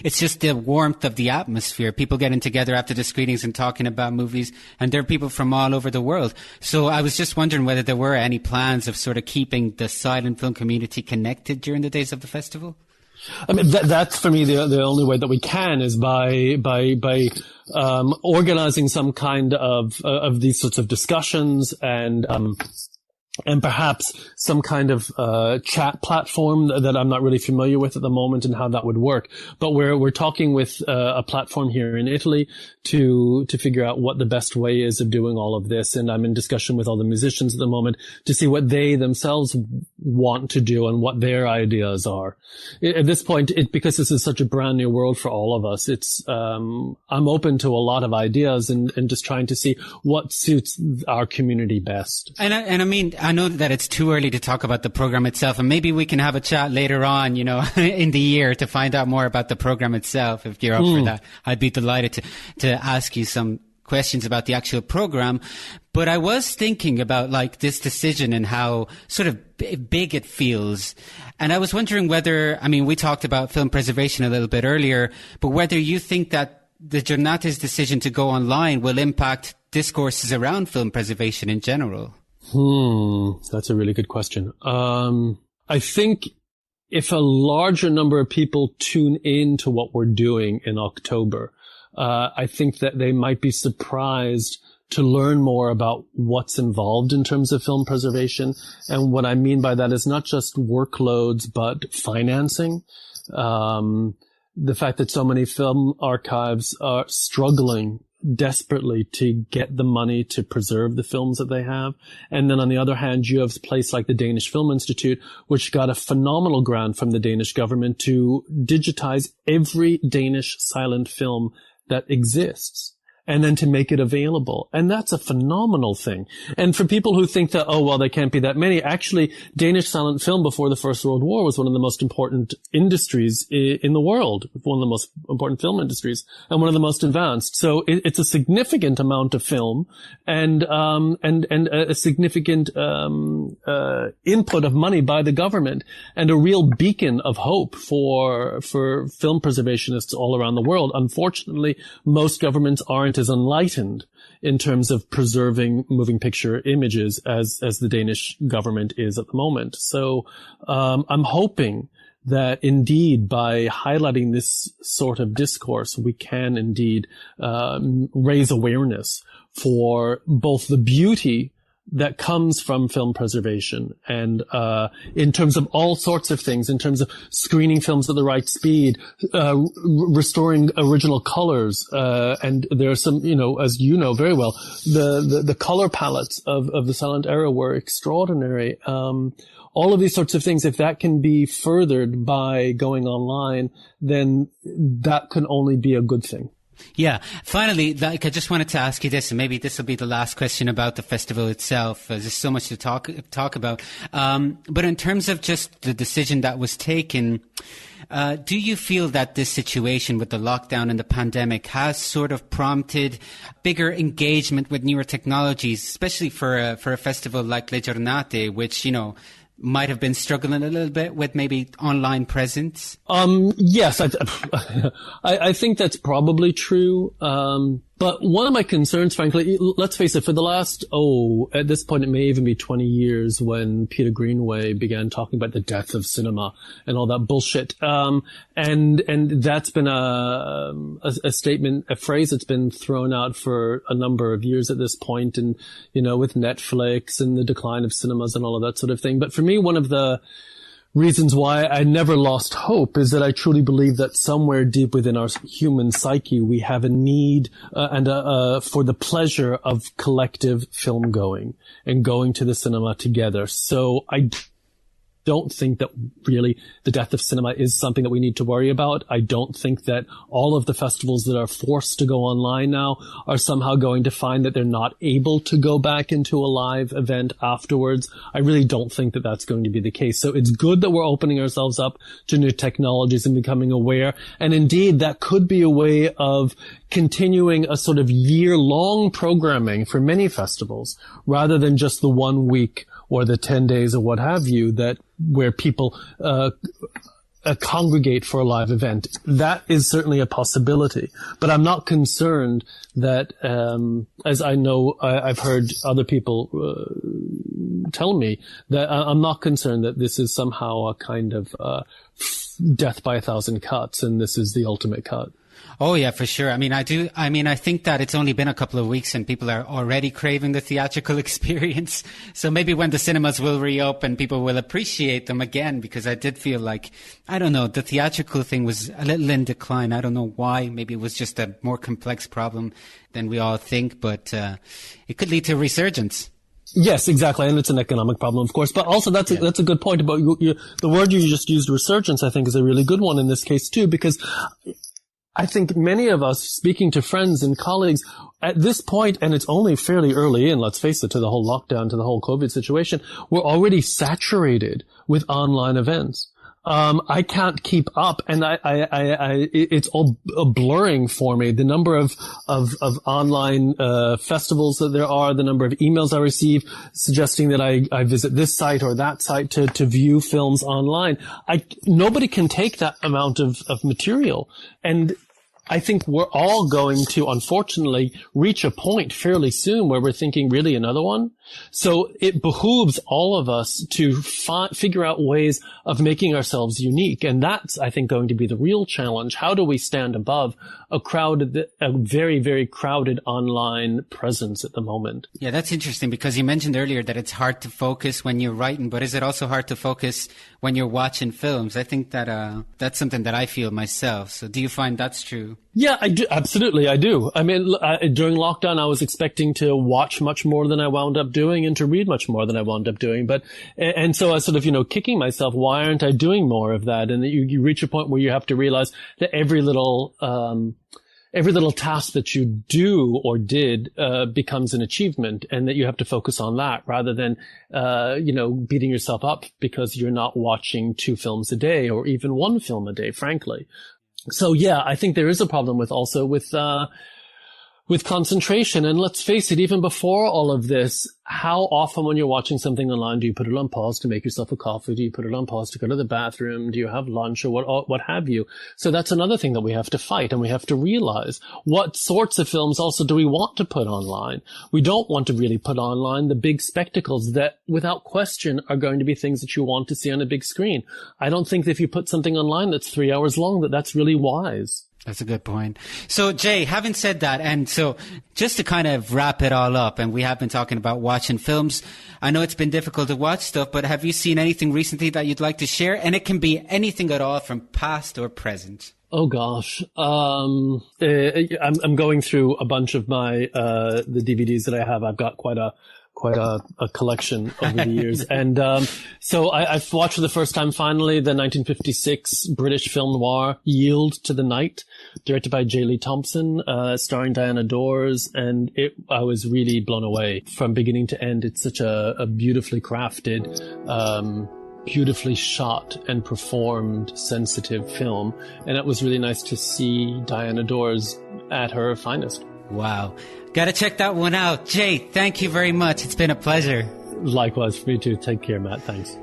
it's just the warmth of the atmosphere. People getting together after the screenings and talking about movies, and there are people from all over the world. So I was just wondering whether there were any plans of sort of keeping the silent film community connected during the days of the festival? I mean, that's for me the only way that we can is by organizing some kind of these sorts of discussions and perhaps some kind of chat platform that I'm not really familiar with at the moment and how that would work. But we're talking with a platform here in Italy to figure out what the best way is of doing all of this. And I'm in discussion with all the musicians at the moment to see what they themselves want to do and what their ideas are. At this point, because this is such a brand new world for all of us, it's I'm open to a lot of ideas and just trying to see what suits our community best. And I mean, I know that it's too early to talk about the program itself, and maybe we can have a chat later on, in the year to find out more about the program itself. If you're up for that, I'd be delighted to ask you some questions about the actual program. But I was thinking about like this decision and how sort of big it feels. And I was wondering whether, we talked about film preservation a little bit earlier, but whether you think that the Giornate's decision to go online will impact discourses around film preservation in general? That's a really good question. I think if a larger number of people tune in to what we're doing in October, I think that they might be surprised to learn more about what's involved in terms of film preservation. And what I mean by that is not just workloads, but financing. The fact that so many film archives are struggling desperately to get the money to preserve the films that they have. And then on the other hand, you have a place like the Danish Film Institute, which got a phenomenal grant from the Danish government to digitize every Danish silent film that exists, and then to make it available. And that's a phenomenal thing. And for people who think that, there can't be that many, actually, Danish silent film before the First World War was one of the most important industries in the world, one of the most important film industries, and one of the most advanced. So it's a significant amount of film and a significant input of money by the government, and a real beacon of hope for film preservationists all around the world. Unfortunately, most governments aren't as enlightened in terms of preserving moving picture images as the Danish government is at the moment. So I'm hoping that indeed by highlighting this sort of discourse, we can indeed raise awareness for both the beauty that comes from film preservation and in terms of all sorts of things, in terms of screening films at the right speed, restoring original colors, and there are some, as you know very well, the color palettes of the silent era were extraordinary. All of these sorts of things, if that can be furthered by going online, then that can only be a good thing. Yeah. Finally, I just wanted to ask you this, and maybe this will be the last question about the festival itself. There's so much to talk about. But in terms of just the decision that was taken, do you feel that this situation with the lockdown and the pandemic has sort of prompted bigger engagement with newer technologies, especially for a festival like Le Giornate, which, might have been struggling a little bit with maybe online presence? Yes, I think that's probably true. But one of my concerns, frankly, let's face it, for the last, at this point it may even be 20 years when Peter Greenaway began talking about the death of cinema and all that bullshit. And that's been a statement, a phrase that's been thrown out for a number of years at this point, and, with Netflix and the decline of cinemas and all of that sort of thing. But for me, one of the reasons why I never lost hope is that I truly believe that somewhere deep within our human psyche, we have a need for the pleasure of collective film going and going to the cinema together. So I don't think that really the death of cinema is something that we need to worry about. I don't think that all of the festivals that are forced to go online now are somehow going to find that they're not able to go back into a live event afterwards. I really don't think that that's going to be the case. So it's good that we're opening ourselves up to new technologies and becoming aware. And indeed, that could be a way of continuing a sort of year-long programming for many festivals rather than just the 1 week or the 10 days or what have you, where people congregate for a live event. That is certainly a possibility. But I'm not concerned that, as I know, I've heard other people tell me, that I'm not concerned that this is somehow a kind of death by 1,000 cuts and this is the ultimate cut. Oh, yeah, for sure. I think that it's only been a couple of weeks and people are already craving the theatrical experience. So maybe when the cinemas will reopen, people will appreciate them again, because I did feel like, I don't know, the theatrical thing was a little in decline. I don't know why. Maybe it was just a more complex problem than we all think, but it could lead to a resurgence. Yes, exactly. And it's an economic problem, of course. But also that's a good point about the word you just used, resurgence, I think is a really good one in this case too, because I think many of us, speaking to friends and colleagues, at this point, and it's only fairly early in, let's face it, to the whole lockdown, to the whole COVID situation, we're already saturated with online events. I can't keep up, and it's all blurring for me. The number of online festivals that there are, the number of emails I receive suggesting that I visit this site or that site to view films online. Nobody can take that amount of material, and I think we're all going to, unfortunately, reach a point fairly soon where we're thinking, really, another one? So it behooves all of us to figure out ways of making ourselves unique. And that's, I think, going to be the real challenge. How do we stand above a very, very crowded online presence at the moment? Yeah, that's interesting, because you mentioned earlier that it's hard to focus when you're writing, but is it also hard to focus when you're watching films? I think that that's something that I feel myself. So do you find that's true? Yeah, I do. Absolutely, I do. I mean, during lockdown, I was expecting to watch much more than I wound up doing and to read much more than I wound up doing. And so I was sort of, kicking myself, why aren't I doing more of that? And you reach a point where you have to realize that every little task that you do or did becomes an achievement, and that you have to focus on that rather than beating yourself up because you're not watching 2 films a day or even 1 film a day, frankly. So yeah, I think there is a problem with concentration. And let's face it, even before all of this, how often when you're watching something online, do you put it on pause to make yourself a coffee? Do you put it on pause to go to the bathroom? Do you have lunch or what have you? So that's another thing that we have to fight, and we have to realize what sorts of films also do we want to put online. We don't want to really put online the big spectacles that without question are going to be things that you want to see on a big screen. I don't think that if you put something online that's 3 hours long, that's really wise. That's a good point. So, Jay, having said that, and so just to kind of wrap it all up, and we have been talking about watching films. I know it's been difficult to watch stuff, but have you seen anything recently that you'd like to share? And it can be anything at all, from past or present. Oh gosh. I'm going through a bunch of my, the DVDs that I have. I've got quite a collection over the years. And so I've watched for the first time finally the 1956 British film noir Yield to the Night, directed by J. Lee Thompson, starring Diana Dors, and I was really blown away from beginning to end. It's such a beautifully crafted, beautifully shot and performed, sensitive film, and it was really nice to see Diana Dors at her finest. Wow. Gotta check that one out. Jay, thank you very much. It's been a pleasure. Likewise for me too. Take care, Matt. Thanks.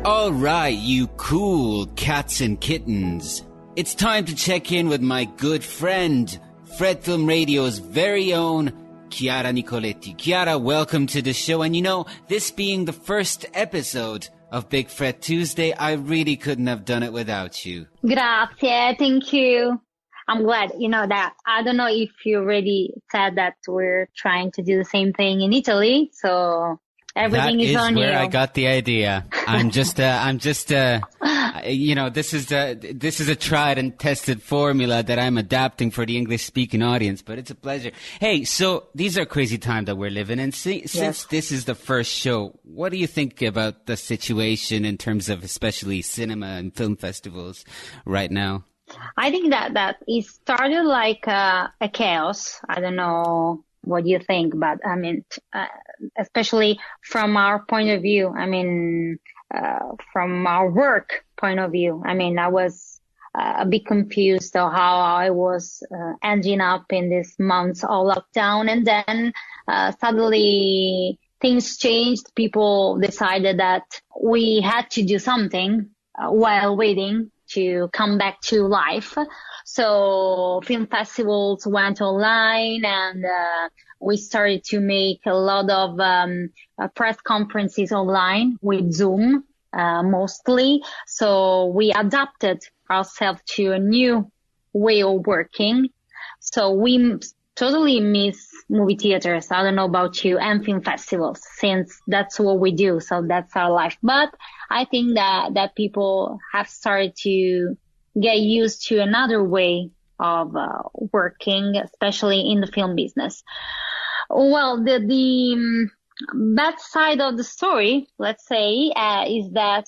All right, you cool cats and kittens. It's time to check in with my good friend, Fred Film Radio's very own Chiara Nicoletti. Chiara, welcome to the show. And this being the first episode of Big Fred Tuesday, I really couldn't have done it without you. Grazie, thank you. I'm glad, that. I don't know if you already said that we're trying to do the same thing in Italy, so everything is on you. That is where I got the idea. This is a tried and tested formula that I'm adapting for the English-speaking audience, but it's a pleasure. Hey, so these are crazy times that we're living in. Since this is the first show, what do you think about the situation in terms of especially cinema and film festivals right now? I think that it started like a chaos. I don't know what you think, but I mean, especially from our point of view, from our work point of view, I was a bit confused of how I was ending up in these months of lockdown. And then suddenly things changed. People decided that we had to do something while waiting to come back to life. So film festivals went online, and we started to make a lot of press conferences online with Zoom mostly. So we adapted ourselves to a new way of working. So we totally miss movie theaters. I don't know about you, and film festivals, since that's what we do. So that's our life. But I think that people have started to get used to another way of working, especially in the film business. Well, the bad side of the story, let's say, is that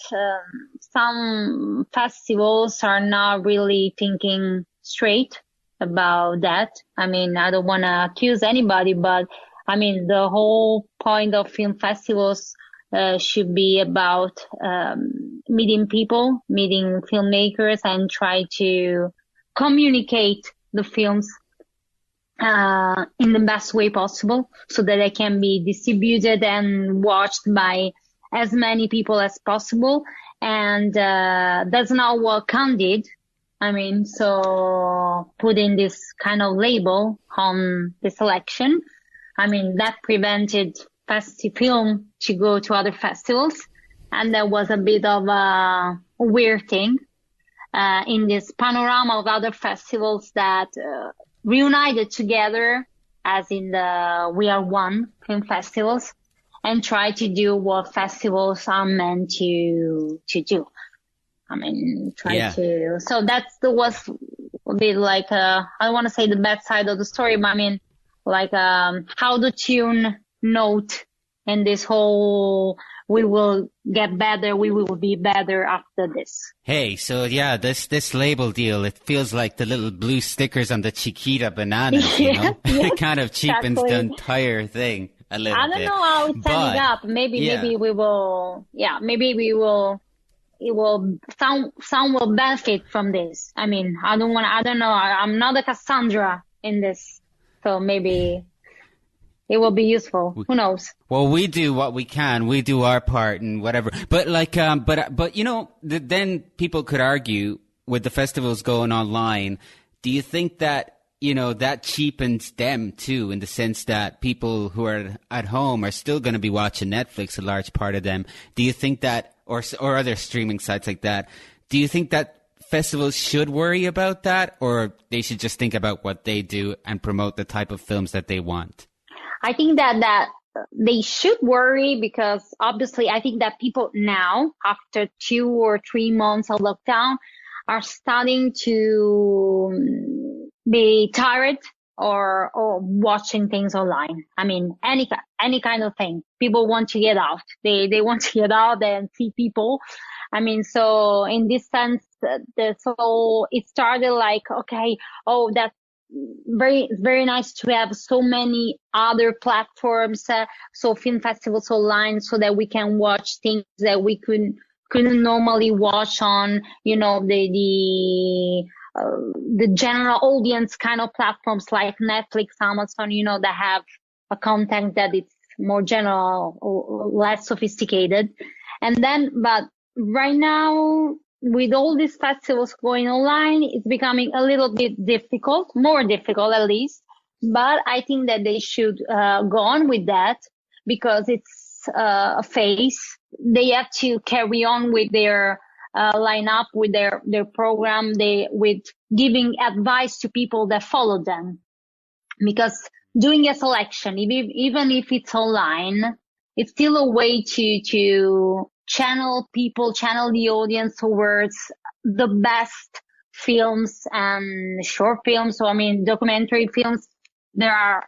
some festivals are not really thinking straight about that. I mean, I don't want to accuse anybody, but I mean, the whole point of film festivals should be about meeting people, meeting filmmakers, and try to communicate the films in the best way possible so that they can be distributed and watched by as many people as possible. And that's not what Cannes did. I mean, so putting this kind of label on the selection, I mean, that prevented film to go to other festivals. And there was a bit of a weird thing in this panorama of other festivals that reunited together, as in the We Are One film festivals, and try to do what festivals are meant to do. I mean, so was a bit like, I don't want to say the bad side of the story, but I mean, like, how the tune note and this whole, we will get better, we will be better after this. Hey, so yeah, this label deal, it feels like the little blue stickers on the Chiquita bananas, you know? Yes, it kind of cheapens exactly. the entire thing a little bit. I don't know how it's ending up. Maybe we will, some will benefit from this. I mean, I don't know. I'm not a Cassandra in this. So maybe it will be useful. Who knows? Well, we do what we can. We do our part and whatever. But like, but you know, then people could argue with the festivals going online. Do you think that, you know, that cheapens them too, in the sense that people who are at home are still going to be watching Netflix, a large part of them? Do you think that, or other streaming sites like that, do you think that festivals should worry about that, or they should just think about what they do and promote the type of films that they want? I think that they should worry, because obviously I think that people now, after 2 or 3 months of lockdown, are starting to be tired or watching things online. I mean, any kind of thing. People want to get out. They want to get out and see people. I mean, so in this sense, it started like, okay, that's very nice to have so many other platforms, so film festivals online, so that we can watch things that we couldn't normally watch on, you know, the general audience kind of platforms like Netflix, Amazon, you know, that have a content that it's more general or less sophisticated. And then, but right now, with all these festivals going online, it's becoming a little bit difficult, more difficult at least. But I think that they should go on with that, because it's a phase. They have to carry on with their lineup, with their program, with giving advice to people that follow them. Because doing a selection, even if it's online, it's still a way to channel the audience towards the best films and short films. So, I mean, documentary films, there are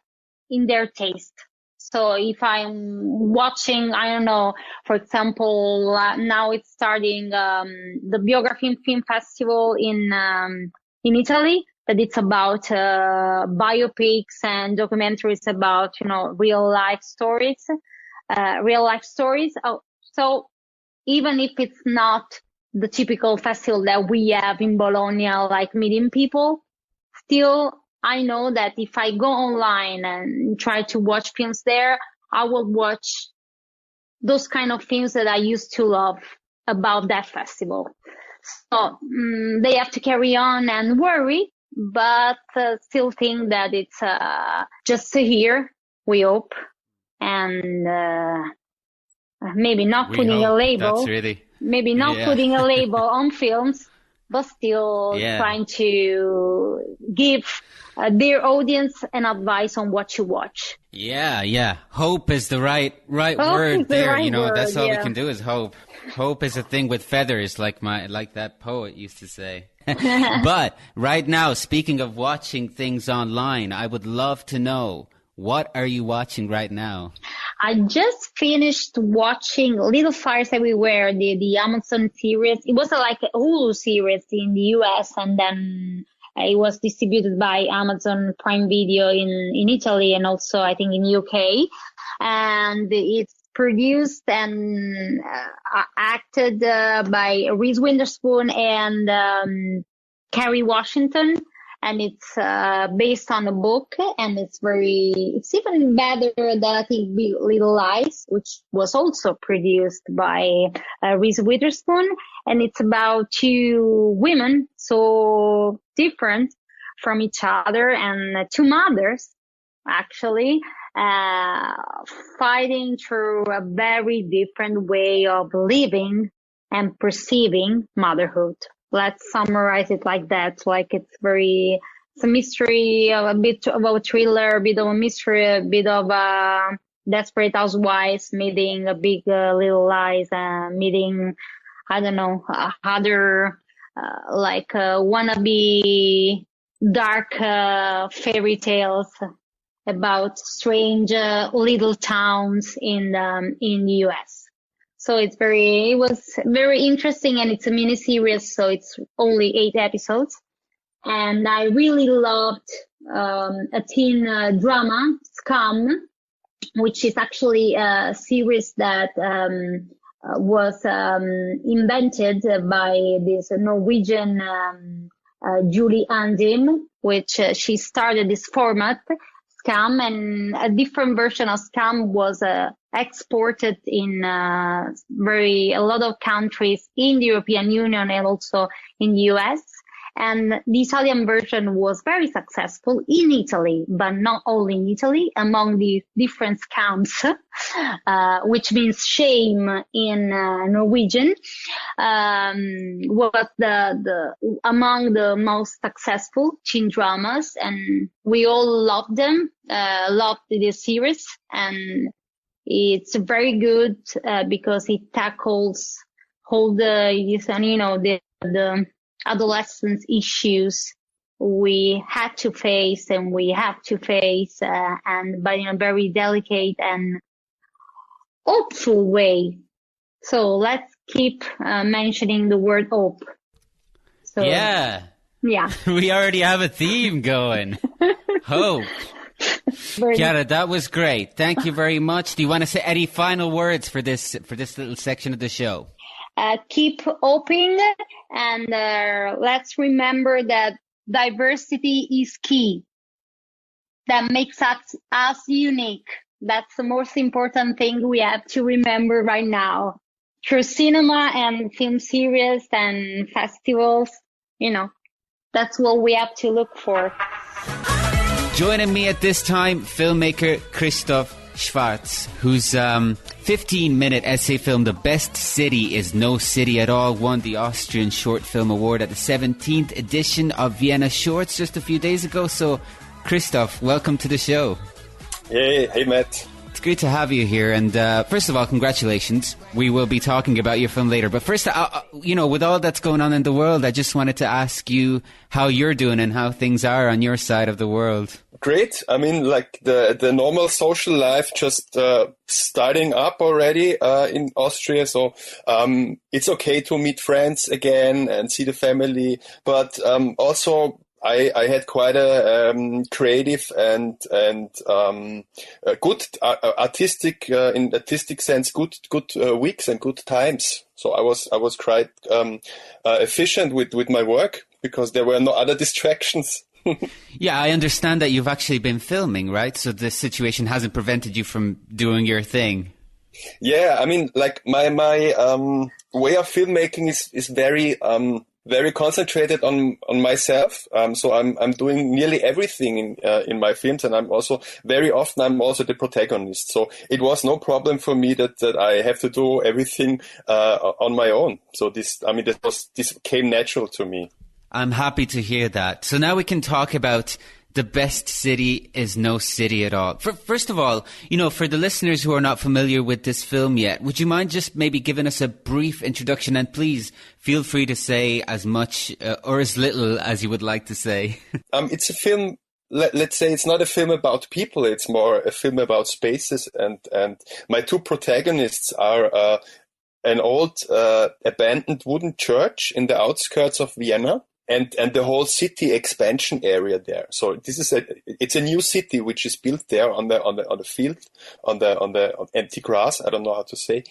in their taste. So if I'm watching, I don't know, for example, now it's starting, the Biografilm Film Festival in Italy, that it's about, biopics and documentaries about, you know, real life stories. So even if it's not the typical festival that we have in Bologna, like meeting people, still I know that if I go online and try to watch films there, I will watch those kind of films that I used to love about that festival. So they have to carry on and worry, but still think that it's just here, we hope, and maybe not putting a label, putting a label on films, but still trying to give their audience an advice on what to watch. Yeah. Hope is the right word there. Right, you know, that's all we can do is hope. Hope is a thing with feathers, like that poet used to say. But right now, speaking of watching things online, I would love to know, what are you watching right now? I just finished watching Little Fires Everywhere, the Amazon series. It was like a Hulu series in the US, and then it was distributed by Amazon Prime Video in Italy, and also I think in UK. And it's produced and acted by Reese Witherspoon and Kerry Washington. And it's based on a book, and it's even better than I think Big Little Lies, which was also produced by Reese Witherspoon. And it's about two women so different from each other, and two mothers actually fighting through a very different way of living and perceiving motherhood. Let's summarize it like that. Like it's a mystery, a bit of a thriller, a bit of a mystery, a bit of a Desperate Housewives meeting a Big Little Lies, meeting, I don't know, other, wannabe dark, fairy tales about strange, little towns in the US. So it was very interesting, and it's a mini series, so it's only 8 episodes. And I really loved a teen drama, Scum, which is actually a series that was invented by this Norwegian Julie Andim, which she started this format, Scum, and a different version of Scum was exported in a lot of countries in the European Union and also in the US. And the Italian version was very successful in Italy, but not only in Italy, among the different scams, which means shame in Norwegian, was among the most successful teen dramas, and we all loved them, loved this series, and it's very good because it tackles all the adolescence issues we had to face and we have to face, and but in a very delicate and hopeful way. So let's keep mentioning the word hope. So, yeah. We already have a theme going. Hope. Chiara, that was great. Thank you very much. Do you want to say any final words for this little section of the show? Keep hoping, and let's remember that diversity is key. That makes us unique. That's the most important thing we have to remember right now. Through cinema and film series and festivals, that's what we have to look for. Joining me at this time, filmmaker Christoph Schwarz, whose 15-minute essay film The Best City is No City at All won the Austrian Short Film Award at the 17th edition of Vienna Shorts just a few days ago. So, Christoph, welcome to the show. Hey Matt. It's great to have you here, and first of all, congratulations. We will be talking about your film later, but first, with all that's going on in the world, I just wanted to ask you how you're doing and how things are on your side of the world. Great. I mean, like the normal social life just starting up already in Austria, so it's okay to meet friends again and see the family, but also I had quite a creative and a good artistic in artistic sense good weeks and good times. So I was quite efficient with my work because there were no other distractions. Yeah, I understand that you've actually been filming, right? So the situation hasn't prevented you from doing your thing. Yeah, I mean, like my way of filmmaking is very concentrated on myself. So I'm doing nearly everything in my films, and I'm also very often the protagonist. So it was no problem for me that I have to do everything on my own. So this came natural to me. I'm happy to hear that. So now we can talk about The Best City is No City at All. First of all, for the listeners who are not familiar with this film yet, would you mind just maybe giving us a brief introduction? And please feel free to say as much or as little as you would like to say. It's a film let's say it's not a film about people. It's more a film about spaces. And my two protagonists are an old abandoned wooden church in the outskirts of Vienna. And the whole city expansion area there. So this is it's a new city which is built there on the field, on empty grass. I don't know how to say,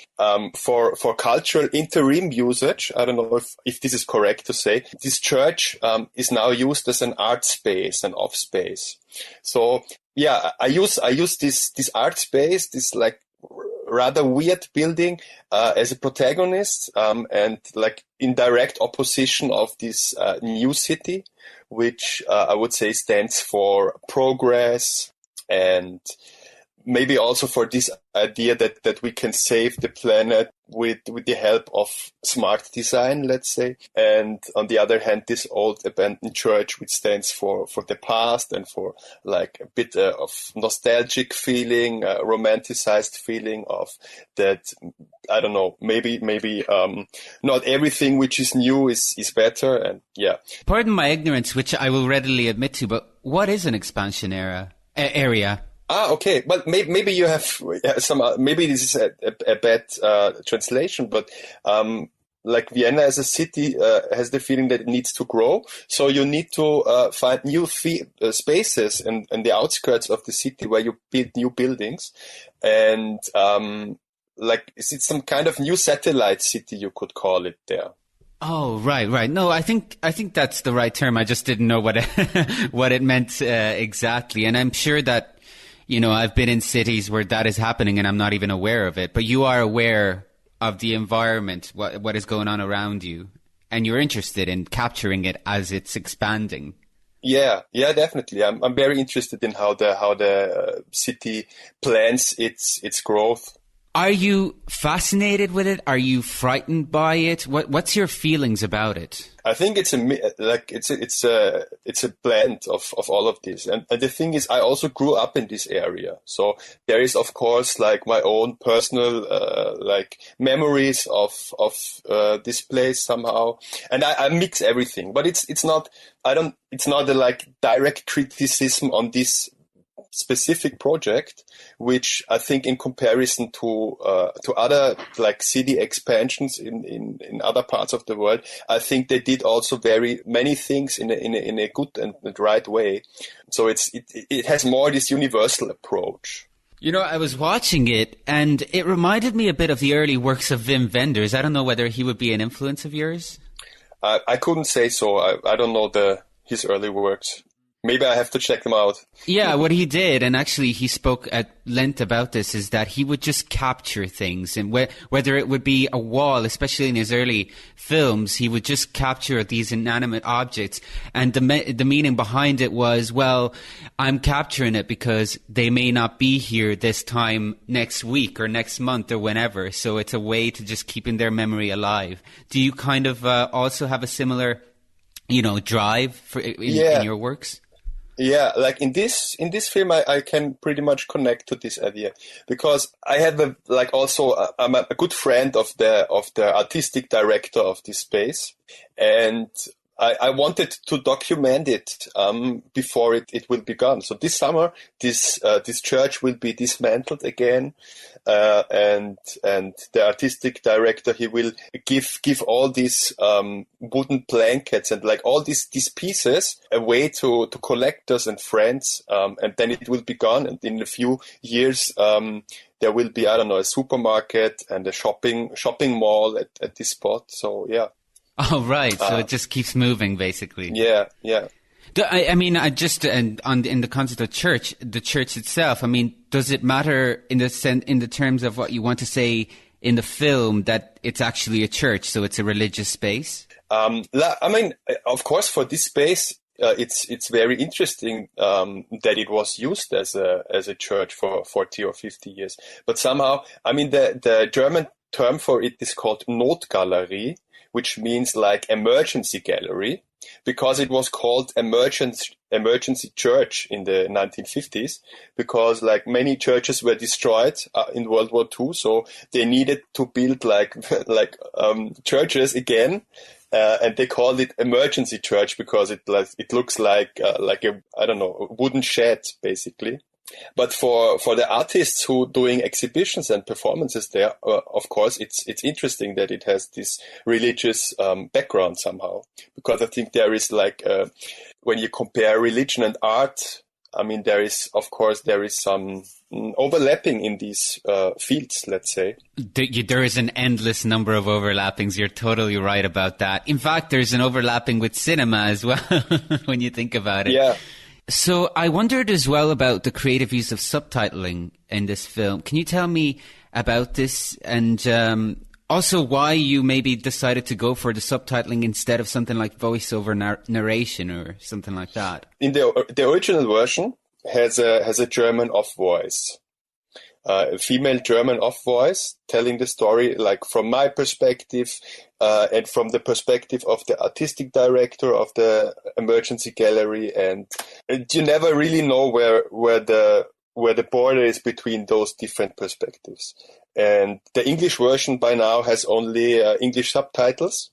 for cultural interim usage. I don't know if this is correct to say. This church, is now used as an art space, an off space. So yeah, I use this art space, this like rather weird building, as a protagonist, and like in direct opposition of this new city, which I would say stands for progress and maybe also for this idea that we can save the planet with the help of smart design, let's say. And on the other hand, this old abandoned church, which stands for the past and for like a bit of nostalgic feeling, romanticized feeling of that. I don't know, maybe not everything which is new is better. And yeah. Pardon my ignorance, which I will readily admit to, but what is an expansion area? Okay. Well, maybe you have some. Maybe this is a bad translation, but like Vienna as a city has the feeling that it needs to grow, so you need to find new spaces in the outskirts of the city where you build new buildings, and like is it some kind of new satellite city, you could call it there. Oh, right. No, I think that's the right term. I just didn't know what what it meant exactly. And I'm sure that, you know, I've been in cities where that is happening and I'm not even aware of it. But you are aware of the environment, what is going on around you, and you're interested in capturing it as it's expanding. Yeah, definitely. I'm very interested in how the city plans its growth. Are you fascinated with it? Are you frightened by it? What's your feelings about it? I think it's a blend of all of this. And the thing is, I also grew up in this area. So there is, of course, like my own personal, like memories of this place somehow. And I mix everything, but it's not a like direct criticism on this specific project, which I think in comparison to other like city expansions in other parts of the world, I think they did also very many things in a good and right way. So it has more this universal approach. You know, I was watching it and it reminded me a bit of the early works of Wim Wenders. I don't know whether he would be an influence of yours. I couldn't say so. I don't know his early works. Maybe I have to check them out. Yeah, what he did, and actually he spoke at length about this, is that he would just capture things. And whether it would be a wall, especially in his early films, he would just capture these inanimate objects. And the meaning behind it was, well, I'm capturing it because they may not be here this time next week or next month or whenever. So it's a way to just keeping their memory alive. Do you kind of also have a similar, you know, drive in your works? Yeah, like in this film, I can pretty much connect to this idea because I have I'm a good friend of the artistic director of this space, and I wanted to document it before it will be gone. So this summer, this church will be dismantled again, and the artistic director, he will give all these wooden blankets and like all these pieces away to collectors and friends, and then it will be gone. And in a few years, there will be, I don't know, a supermarket and a shopping mall at this spot. So yeah. Oh, right. So it just keeps moving, basically. Yeah. I mean, in the concept of church, the church itself, I mean, does it matter in the terms of what you want to say in the film that it's actually a church, so it's a religious space? I mean, of course, for this space, it's very interesting that it was used as a church for 40 or 50 years. But somehow, I mean, the German term for it is called Notgalerie, which means like emergency gallery, because it was called emergency church in the 1950s, because like many churches were destroyed in World War II, so they needed to build like churches again, and they called it emergency church because it looks like a, I don't know, a wooden shed basically. But for the artists who doing exhibitions and performances there, of course, it's interesting that it has this religious background somehow, because I think there is when you compare religion and art, I mean, there is some overlapping in these fields, let's say. There is an endless number of overlappings. You're totally right about that. In fact, there's an overlapping with cinema as well, when you think about it. Yeah. So I wondered as well about the creative use of subtitling in this film. Can you tell me about this, and also why you maybe decided to go for the subtitling instead of something like voiceover narration or something like that? In the original version has a German off voice, a female German off voice telling the story like from my perspective and from the perspective of the artistic director of the emergency gallery, and you never really know where the border is between those different perspectives. And the English version by now has only English subtitles,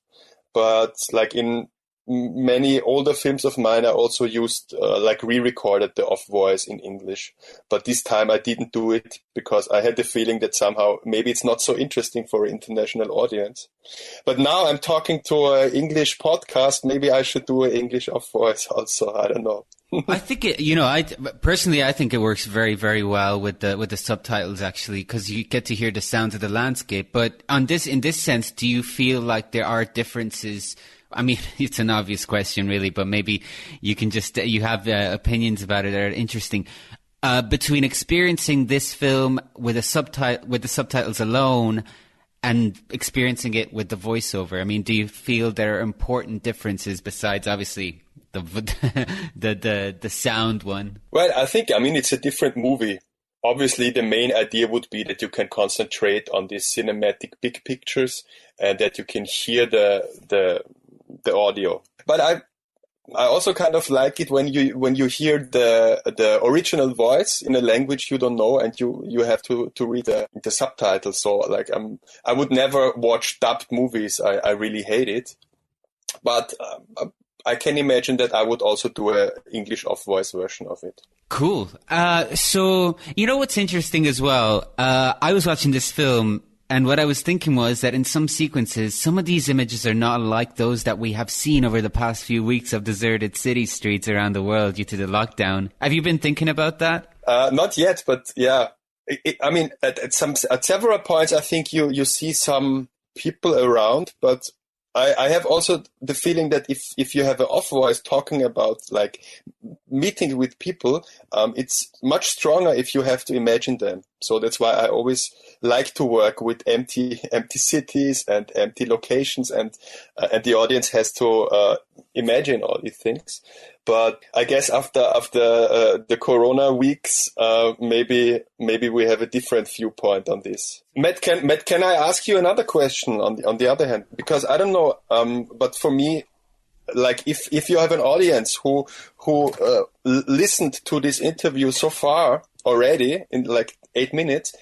but like in many older films of mine, I also used re-recorded the off voice in English. But this time I didn't do it because I had the feeling that somehow maybe it's not so interesting for an international audience. But now I'm talking to an English podcast. Maybe I should do an English off voice also. I don't know. I think I think it works very, very well with the subtitles actually, because you get to hear the sounds of the landscape. But in this sense, do you feel like there are differences? I mean, it's an obvious question really, but maybe you can you have opinions about it that are interesting. Between experiencing this film with the subtitles alone and experiencing it with the voiceover, I mean, do you feel there are important differences besides obviously the sound one? Well, it's a different movie. Obviously, the main idea would be that you can concentrate on these cinematic big pictures and that you can hear the audio. But I also kind of like it when you hear the original voice in a language you don't know, and you have to read the subtitles. So like I would never watch dubbed movies. I really hate it. But I can imagine that I would also do a English off voice version of it. Cool. So you know what's interesting as well? I was watching this film, and what I was thinking was that in some sequences, some of these images are not like those that we have seen over the past few weeks of deserted city streets around the world due to the lockdown. Have you been thinking about that? Not yet, but yeah. At several points, I think you see some people around, but I have also the feeling that if you have an off voice talking about like meeting with people, it's much stronger if you have to imagine them. So that's why I always like to work with empty cities and empty locations, and the audience has to imagine all these things. But I guess after the Corona weeks, maybe we have a different viewpoint on this. Matt, can I ask you another question on the other hand? Because I don't know, but for me, like if you have an audience who listened to this interview so far already in like 8 minutes,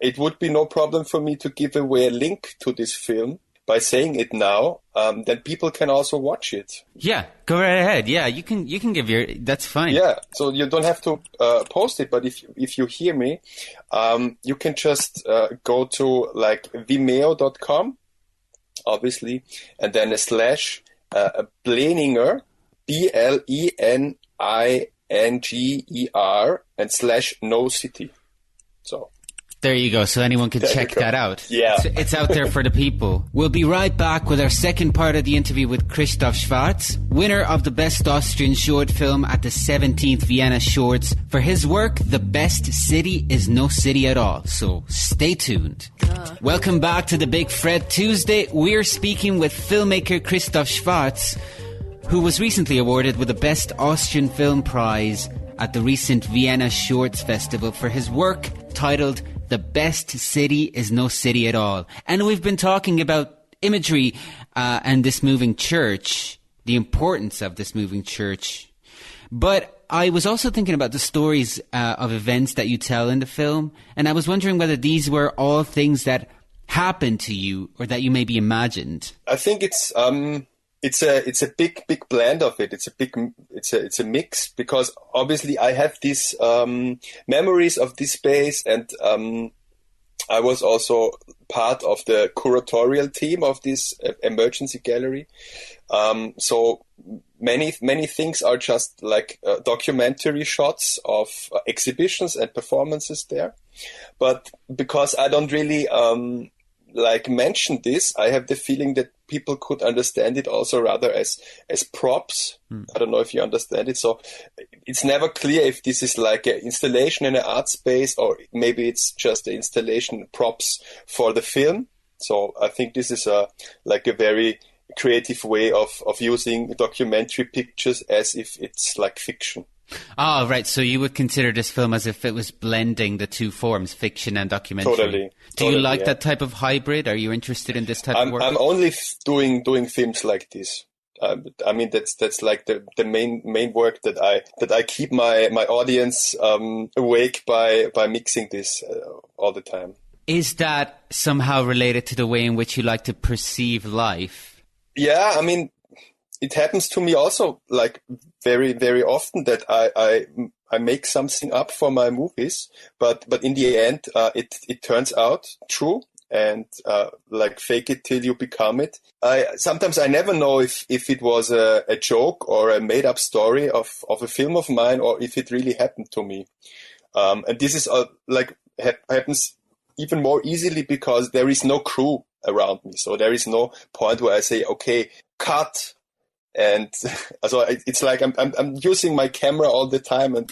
it would be no problem for me to give away a link to this film. By saying it now, then people can also watch it. Yeah, go right ahead. Yeah, you can give that's fine. Yeah, so you don't have to post it, but if you hear me, you can just go to like vimeo.com, obviously, and then / Bleninger, BLENINGER, and / no city. So. There you go, so anyone can check that out. Yeah. It's out there for the people. We'll be right back with our second part of the interview with Christoph Schwarz, winner of the Best Austrian Short Film at the 17th Vienna Shorts, for his work, The Best City is No City at All. So stay tuned. Welcome back to the Big Fred Tuesday. We're speaking with filmmaker Christoph Schwarz, who was recently awarded with the Best Austrian Film Prize at the recent Vienna Shorts Festival for his work titled The Best City is No City at All. And we've been talking about imagery and this moving church, the importance of this moving church. But I was also thinking about the stories of events that you tell in the film, and I was wondering whether these were all things that happened to you or that you maybe imagined? I think it's a big blend of it. It's a mix, because obviously I have these memories of this space, and I was also part of the curatorial team of this emergency gallery. So many things are just like documentary shots of exhibitions and performances there. But because I don't really mention this, I have the feeling that people could understand it also rather as props. I don't know if you understand it. So it's never clear if this is like an installation in an art space, or maybe it's just the installation props for the film. So I think this is a very creative way of using documentary pictures as if it's like fiction. Oh, right. So you would consider this film as if it was blending the two forms, fiction and documentary. Totally. Do you like that type of hybrid? Are you interested in this type of work? I'm only doing films like this. I mean, that's like the main work that I keep my audience awake by mixing this all the time. Is that somehow related to the way in which you like to perceive life? Yeah, I mean, it happens to me also, like very, very often, that I make something up for my movies, but in the end, it turns out true, and like fake it till you become it. Sometimes I never know if it was a joke or a made up story of a film of mine, or if it really happened to me. And this is happens even more easily because there is no crew around me. So there is no point where I say, okay, cut. And so it's like I'm using my camera all the time and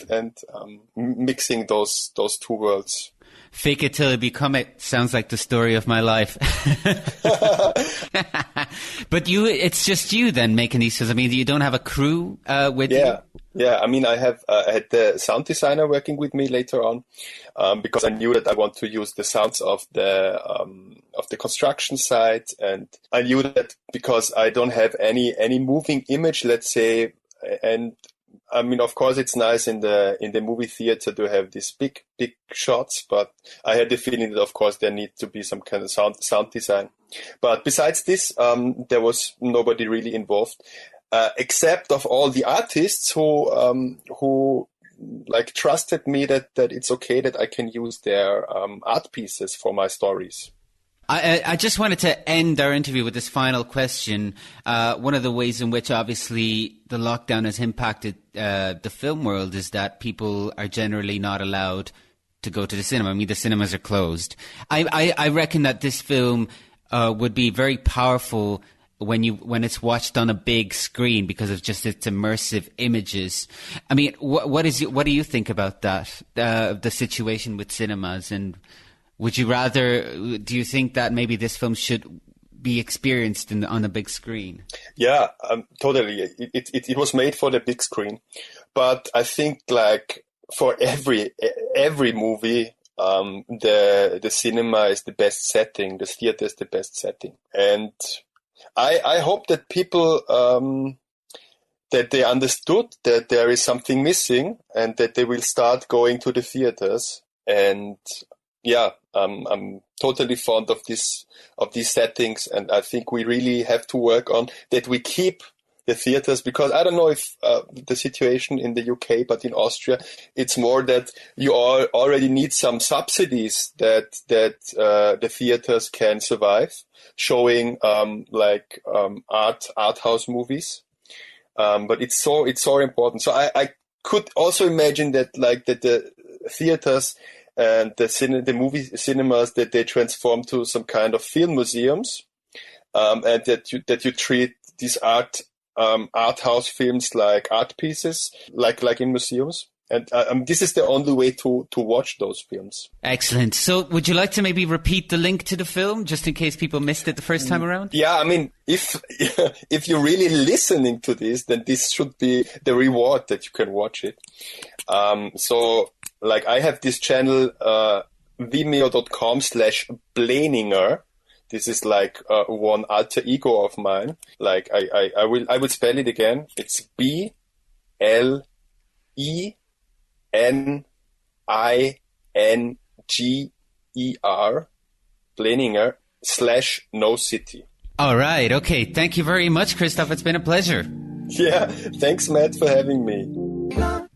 mixing those two worlds. Fake it till you become it sounds like the story of my life. But it's just you then making these films. I mean, you don't have a crew with you? Yeah. I mean, I had the sound designer working with me later on, because I knew that I want to use the sounds of the construction site, and I knew that because I don't have any moving image, let's say, and I mean, of course, it's nice in the movie theater to have these big shots, but I had the feeling that, of course, there needs to be some kind of sound design. But besides this, there was nobody really involved, except of all the artists who like trusted me that it's okay that I can use their art pieces for my stories. I just wanted to end our interview with this final question. One of the ways in which obviously the lockdown has impacted the film world is that people are generally not allowed to go to the cinema. I mean, the cinemas are closed. I reckon that this film would be very powerful when it's watched on a big screen because of just its immersive images. I mean, what do you think about that? The situation with cinemas, and do you think that maybe this film should be experienced on a big screen? Yeah, totally. It was made for the big screen, but I think like for every movie, the cinema is the best setting. The theater is the best setting, and I hope that people that they understood that there is something missing, and that they will start going to the theaters. And yeah, I'm totally fond of these settings, and I think we really have to work on that. We keep the theaters, because I don't know if the situation in the UK, but in Austria, it's more that you already need some subsidies that the theaters can survive, showing art house movies. But it's so important. So I could also imagine that the theaters and the movie cinemas, that they transform to some kind of film museums, and that you treat these art house films like art pieces, like in museums. And this is the only way to watch those films. Excellent. So would you like to maybe repeat the link to the film, just in case people missed it the first time around? Yeah, I mean, if you're really listening to this, then this should be the reward that you can watch it. So like I have this channel, vimeo.com/Bleninger. This is like one alter ego of mine. Like I will spell it again. It's BLENINGER, Bleninger. no city. All right. Okay. Thank you very much, Christoph. It's been a pleasure. Yeah. Thanks, Matt, for having me.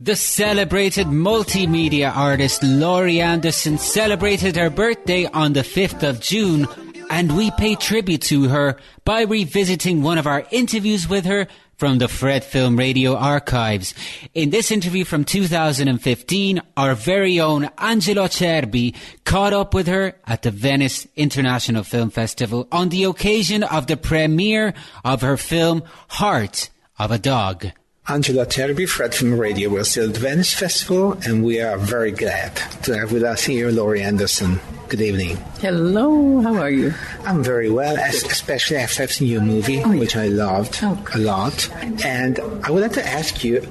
The celebrated multimedia artist Laurie Anderson celebrated her birthday on the 5th of June, and we pay tribute to her by revisiting one of our interviews with her from the Fred Film Radio archives. In this interview from 2015, our very own Angelo Cerbi caught up with her at the Venice International Film Festival on the occasion of the premiere of her film Heart of a Dog. Angela Cerbi, Fred Film Radio. We're still at the Venice Festival, and we are very glad to have with us here Laurie Anderson. Good evening. Hello, how are you? I'm very well, especially after I've seen your movie, which I loved a lot. And I would like to ask you,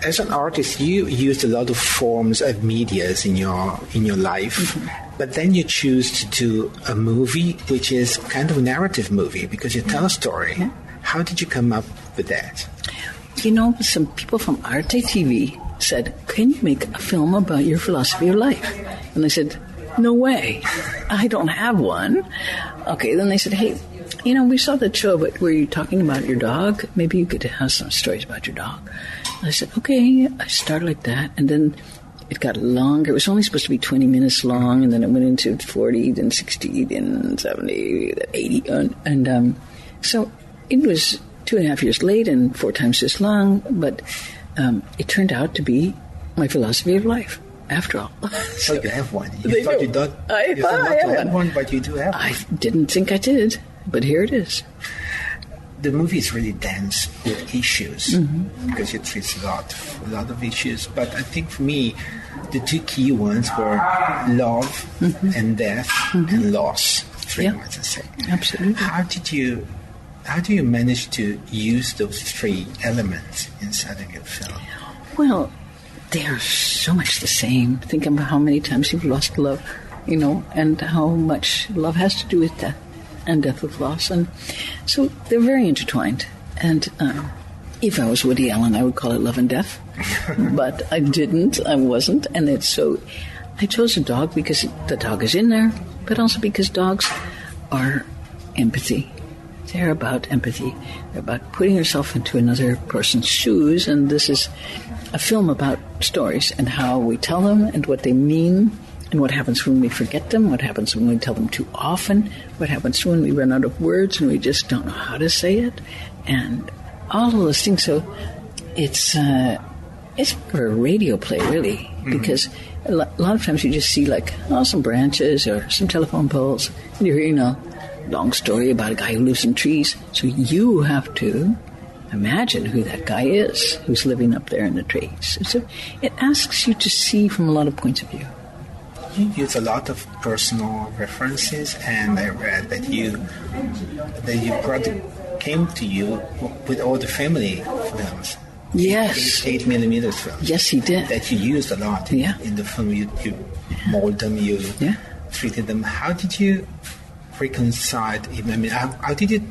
as an artist, you used a lot of forms of medias in your life. But then you choose to do a movie which is kind of a narrative movie because you tell a story. Yeah. How did you come up with that? You know, some people from Arte TV said, can you make a film about your philosophy of life? And I said, no way. I don't have one. Okay, then they said, hey, you know, we saw that show, but were you talking about your dog? Maybe you could have some stories about your dog. And I said, okay. I started like that, and then it got longer. It was only supposed to be 20 minutes long, and then it went into 40, then 60, then 70, then 80. So it was 2.5 years late and 4 times as long, but it turned out to be my philosophy of life, after all. So you have one. You thought you don't have one, but you do have one. I didn't think I did, but here it is. The movie is really dense with issues because it treats a lot of issues. But I think for me, the 2 key ones were love and death and loss, pretty much the same. Absolutely. How do you manage to use those 3 elements inside of your film? Well, they are so much the same. Think about how many times you've lost love, you know, and how much love has to do with death and death with loss. And so they're very intertwined. And if I was Woody Allen, I would call it Love and Death. But I wasn't. And it's so, I chose a dog because the dog is in there, but also because dogs are empathy. They're about empathy. They're about putting yourself into another person's shoes. And this is a film about stories and how we tell them and what they mean and what happens when we forget them, what happens when we tell them too often, what happens when we run out of words and we just don't know how to say it, and all of those things. So it's for a radio play, really, because a lot of times you just see like some branches or some telephone poles and you're hearing a long story about a guy who lives in trees. So you have to imagine who that guy is who's living up there in the trees. So it asks you to see from a lot of points of view. You use a lot of personal references, and I read that your brother came to you with all the family films. Yes. 8mm films. Yes, he did. That you used a lot in the film. You mold them, you treated them. How did you reconcile? I mean, how did you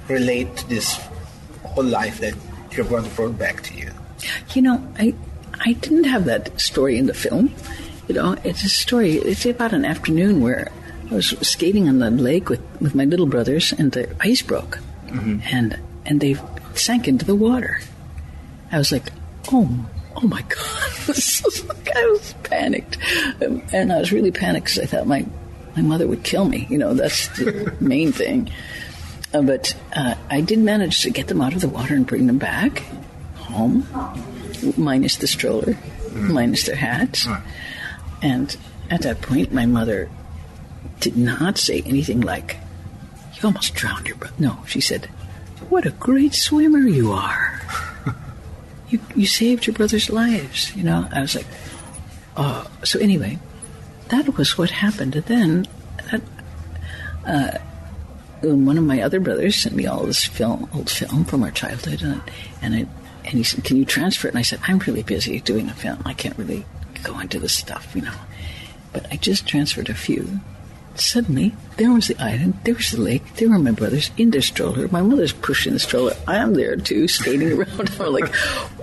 relate to this whole life that your brother brought back to you? You know, I didn't have that story in the film. You know, it's a story. It's about an afternoon where I was skating on the lake with my little brothers, and the ice broke, and they sank into the water. I was like, oh my God! I was panicked, and I was really panicked because I thought my mother would kill me. You know, that's the main thing. But I did manage to get them out of the water and bring them back home, minus the stroller, minus their hats. And at that point, my mother did not say anything like, "You almost drowned your brother." No, she said, "What a great swimmer you are. You saved your brother's lives." You know, I was like, oh. So anyway, that was what happened. And then one of my other brothers sent me all this old film from our childhood, and he said, "Can you transfer it?" And I said, "I'm really busy doing a film. I can't really go into this stuff, you know." But I just transferred a few. Suddenly, there was the island, there was the lake, there were my brothers in their stroller. My mother's pushing the stroller. I'm there too, skating around. I'm like,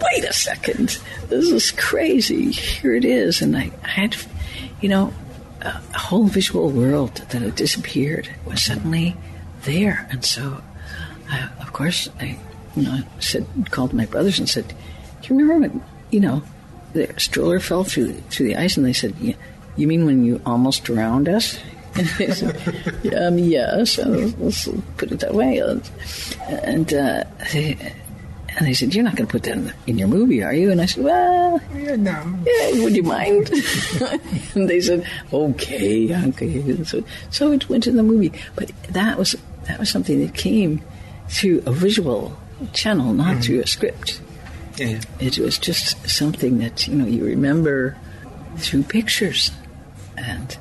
wait a second, this is crazy. Here it is. And I had, you know, a whole visual world that had disappeared was suddenly there. And so, of course, I called my brothers and said, "Do you remember when, the stroller fell through the ice?" And they said, "Yeah, you mean when you almost drowned us?" And I said, "Yes, let's put it that way." And they said, "You're not going to put that in your movie, are you?" And I said, "Well, no. Yeah, would you mind?" And they said, "Okay." So it went in the movie. But that was something that came through a visual channel, not through a script. Yeah. It was just something that, you remember through pictures. And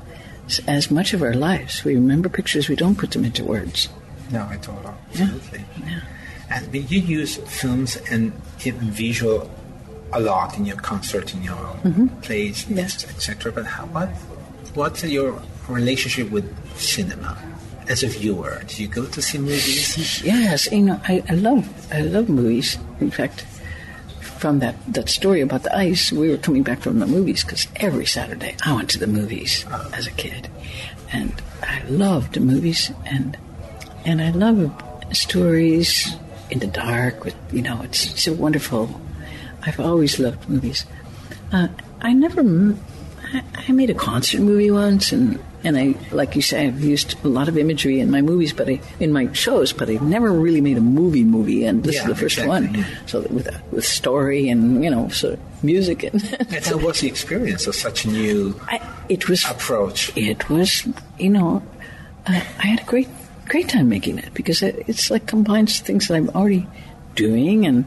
as much of our lives, we remember pictures, we don't put them into words. No, I don't. Absolutely. Yeah. And you use films and visual a lot in your concert, in your plays, etc. But what's your relationship with cinema as a viewer? Do you go to see movies? Yes, I love movies. In fact, from that story about the ice, we were coming back from the movies because every Saturday I went to the movies as a kid, and I loved movies, and I love stories in the dark. With it's so wonderful. I've always loved movies. I made a concert movie once, and I, like you say, I've used a lot of imagery in my movies, in my shows, but I've never really made a movie, and this is the first one. Yeah. So with story and sort of music and. And how was the experience of such a new approach? It was, I had a great time making it because it's like combines things that I'm already doing, and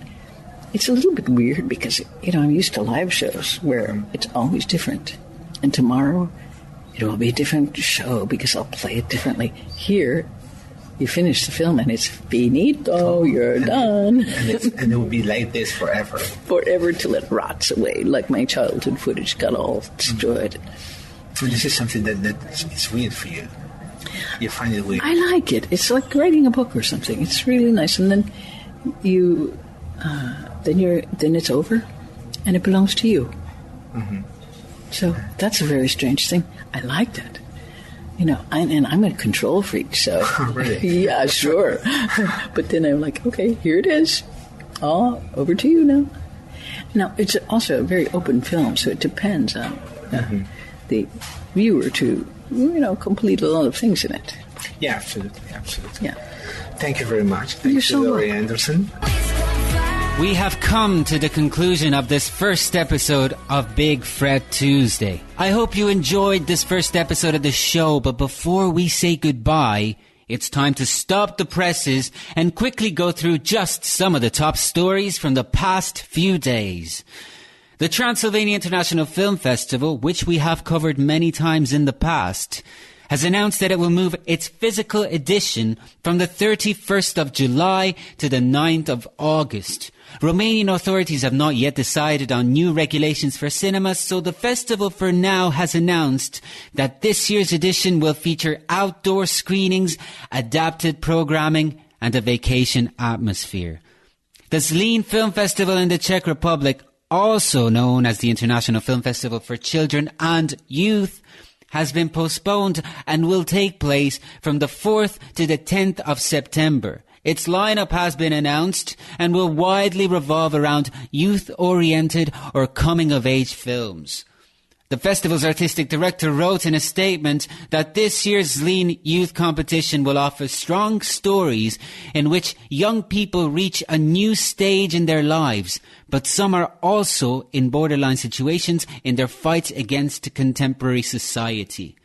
it's a little bit weird because I'm used to live shows where it's always different, and tomorrow it will be a different show because I'll play it differently. Here, you finish the film and it's finito, you're done. And it will be like this forever. Forever till it rots away, like my childhood footage got all destroyed. So this is something that is weird for you. You find it weird. I like it. It's like writing a book or something. It's really nice. And then then it's over, and it belongs to you. Mm-hmm. So that's a very strange thing. I like that. And I'm a control freak, so really? Yeah, sure. But then I'm like, okay, here it is. All over to you now. Now, it's also a very open film, so it depends on the viewer to, complete a lot of things in it. Yeah, absolutely. Yeah. Thank you very much. Thank you, Laurie Anderson. We have come to the conclusion of this first episode of Big Fred Tuesday. I hope you enjoyed this first episode of the show, but before we say goodbye, it's time to stop the presses and quickly go through just some of the top stories from the past few days. The Transilvania International Film Festival, which we have covered many times in the past, has announced that it will move its physical edition from the 31st of July to the 9th of August. Romanian authorities have not yet decided on new regulations for cinemas, so the festival for now has announced that this year's edition will feature outdoor screenings, adapted programming, and a vacation atmosphere. The Zlín Film Festival in the Czech Republic, also known as the International Film Festival for Children and Youth, has been postponed and will take place from the 4th to the 10th of September. Its lineup has been announced and will widely revolve around youth-oriented or coming-of-age films. The festival's artistic director wrote in a statement that this year's Zlín Youth Competition will offer strong stories in which young people reach a new stage in their lives, but some are also in borderline situations in their fight against contemporary society.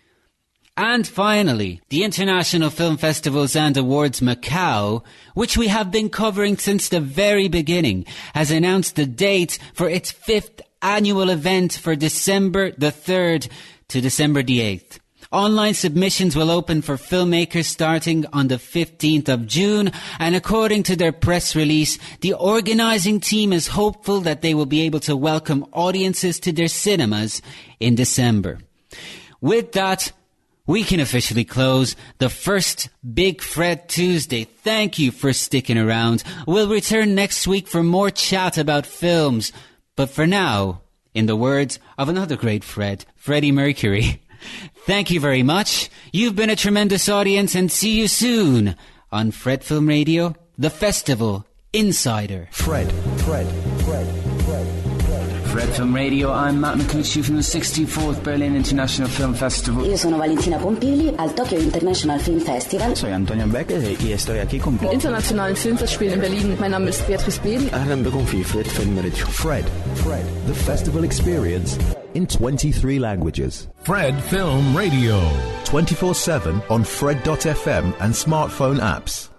And finally, the International Film Festivals and Awards Macau, which we have been covering since the very beginning, has announced the date for its 5th annual event for December the 3rd to December the 8th. Online submissions will open for filmmakers starting on the 15th of June, and according to their press release, the organizing team is hopeful that they will be able to welcome audiences to their cinemas in December. With that, we can officially close the first Big Fred Tuesday. Thank you for sticking around. We'll return next week for more chat about films. But for now, in the words of another great Fred, Freddie Mercury, Thank you very much. You've been a tremendous audience, and see you soon on Fred Film Radio, the Festival Insider. Fred. Fred Film Radio, I'm Matt Micucci from the 64th Berlin International Film Festival. Io sono Valentina Pompili al Tokyo International Film Festival. Soy Antonio Becker y estoy aquí con Internationalen Filmfestspiel in Berlin. Mein Name ist Beatrice Behn. أهلا بكم في Fred Film Radio. Fred, the festival experience in 23 languages. Fred Film Radio. 24/7 on Fred.fm and smartphone apps.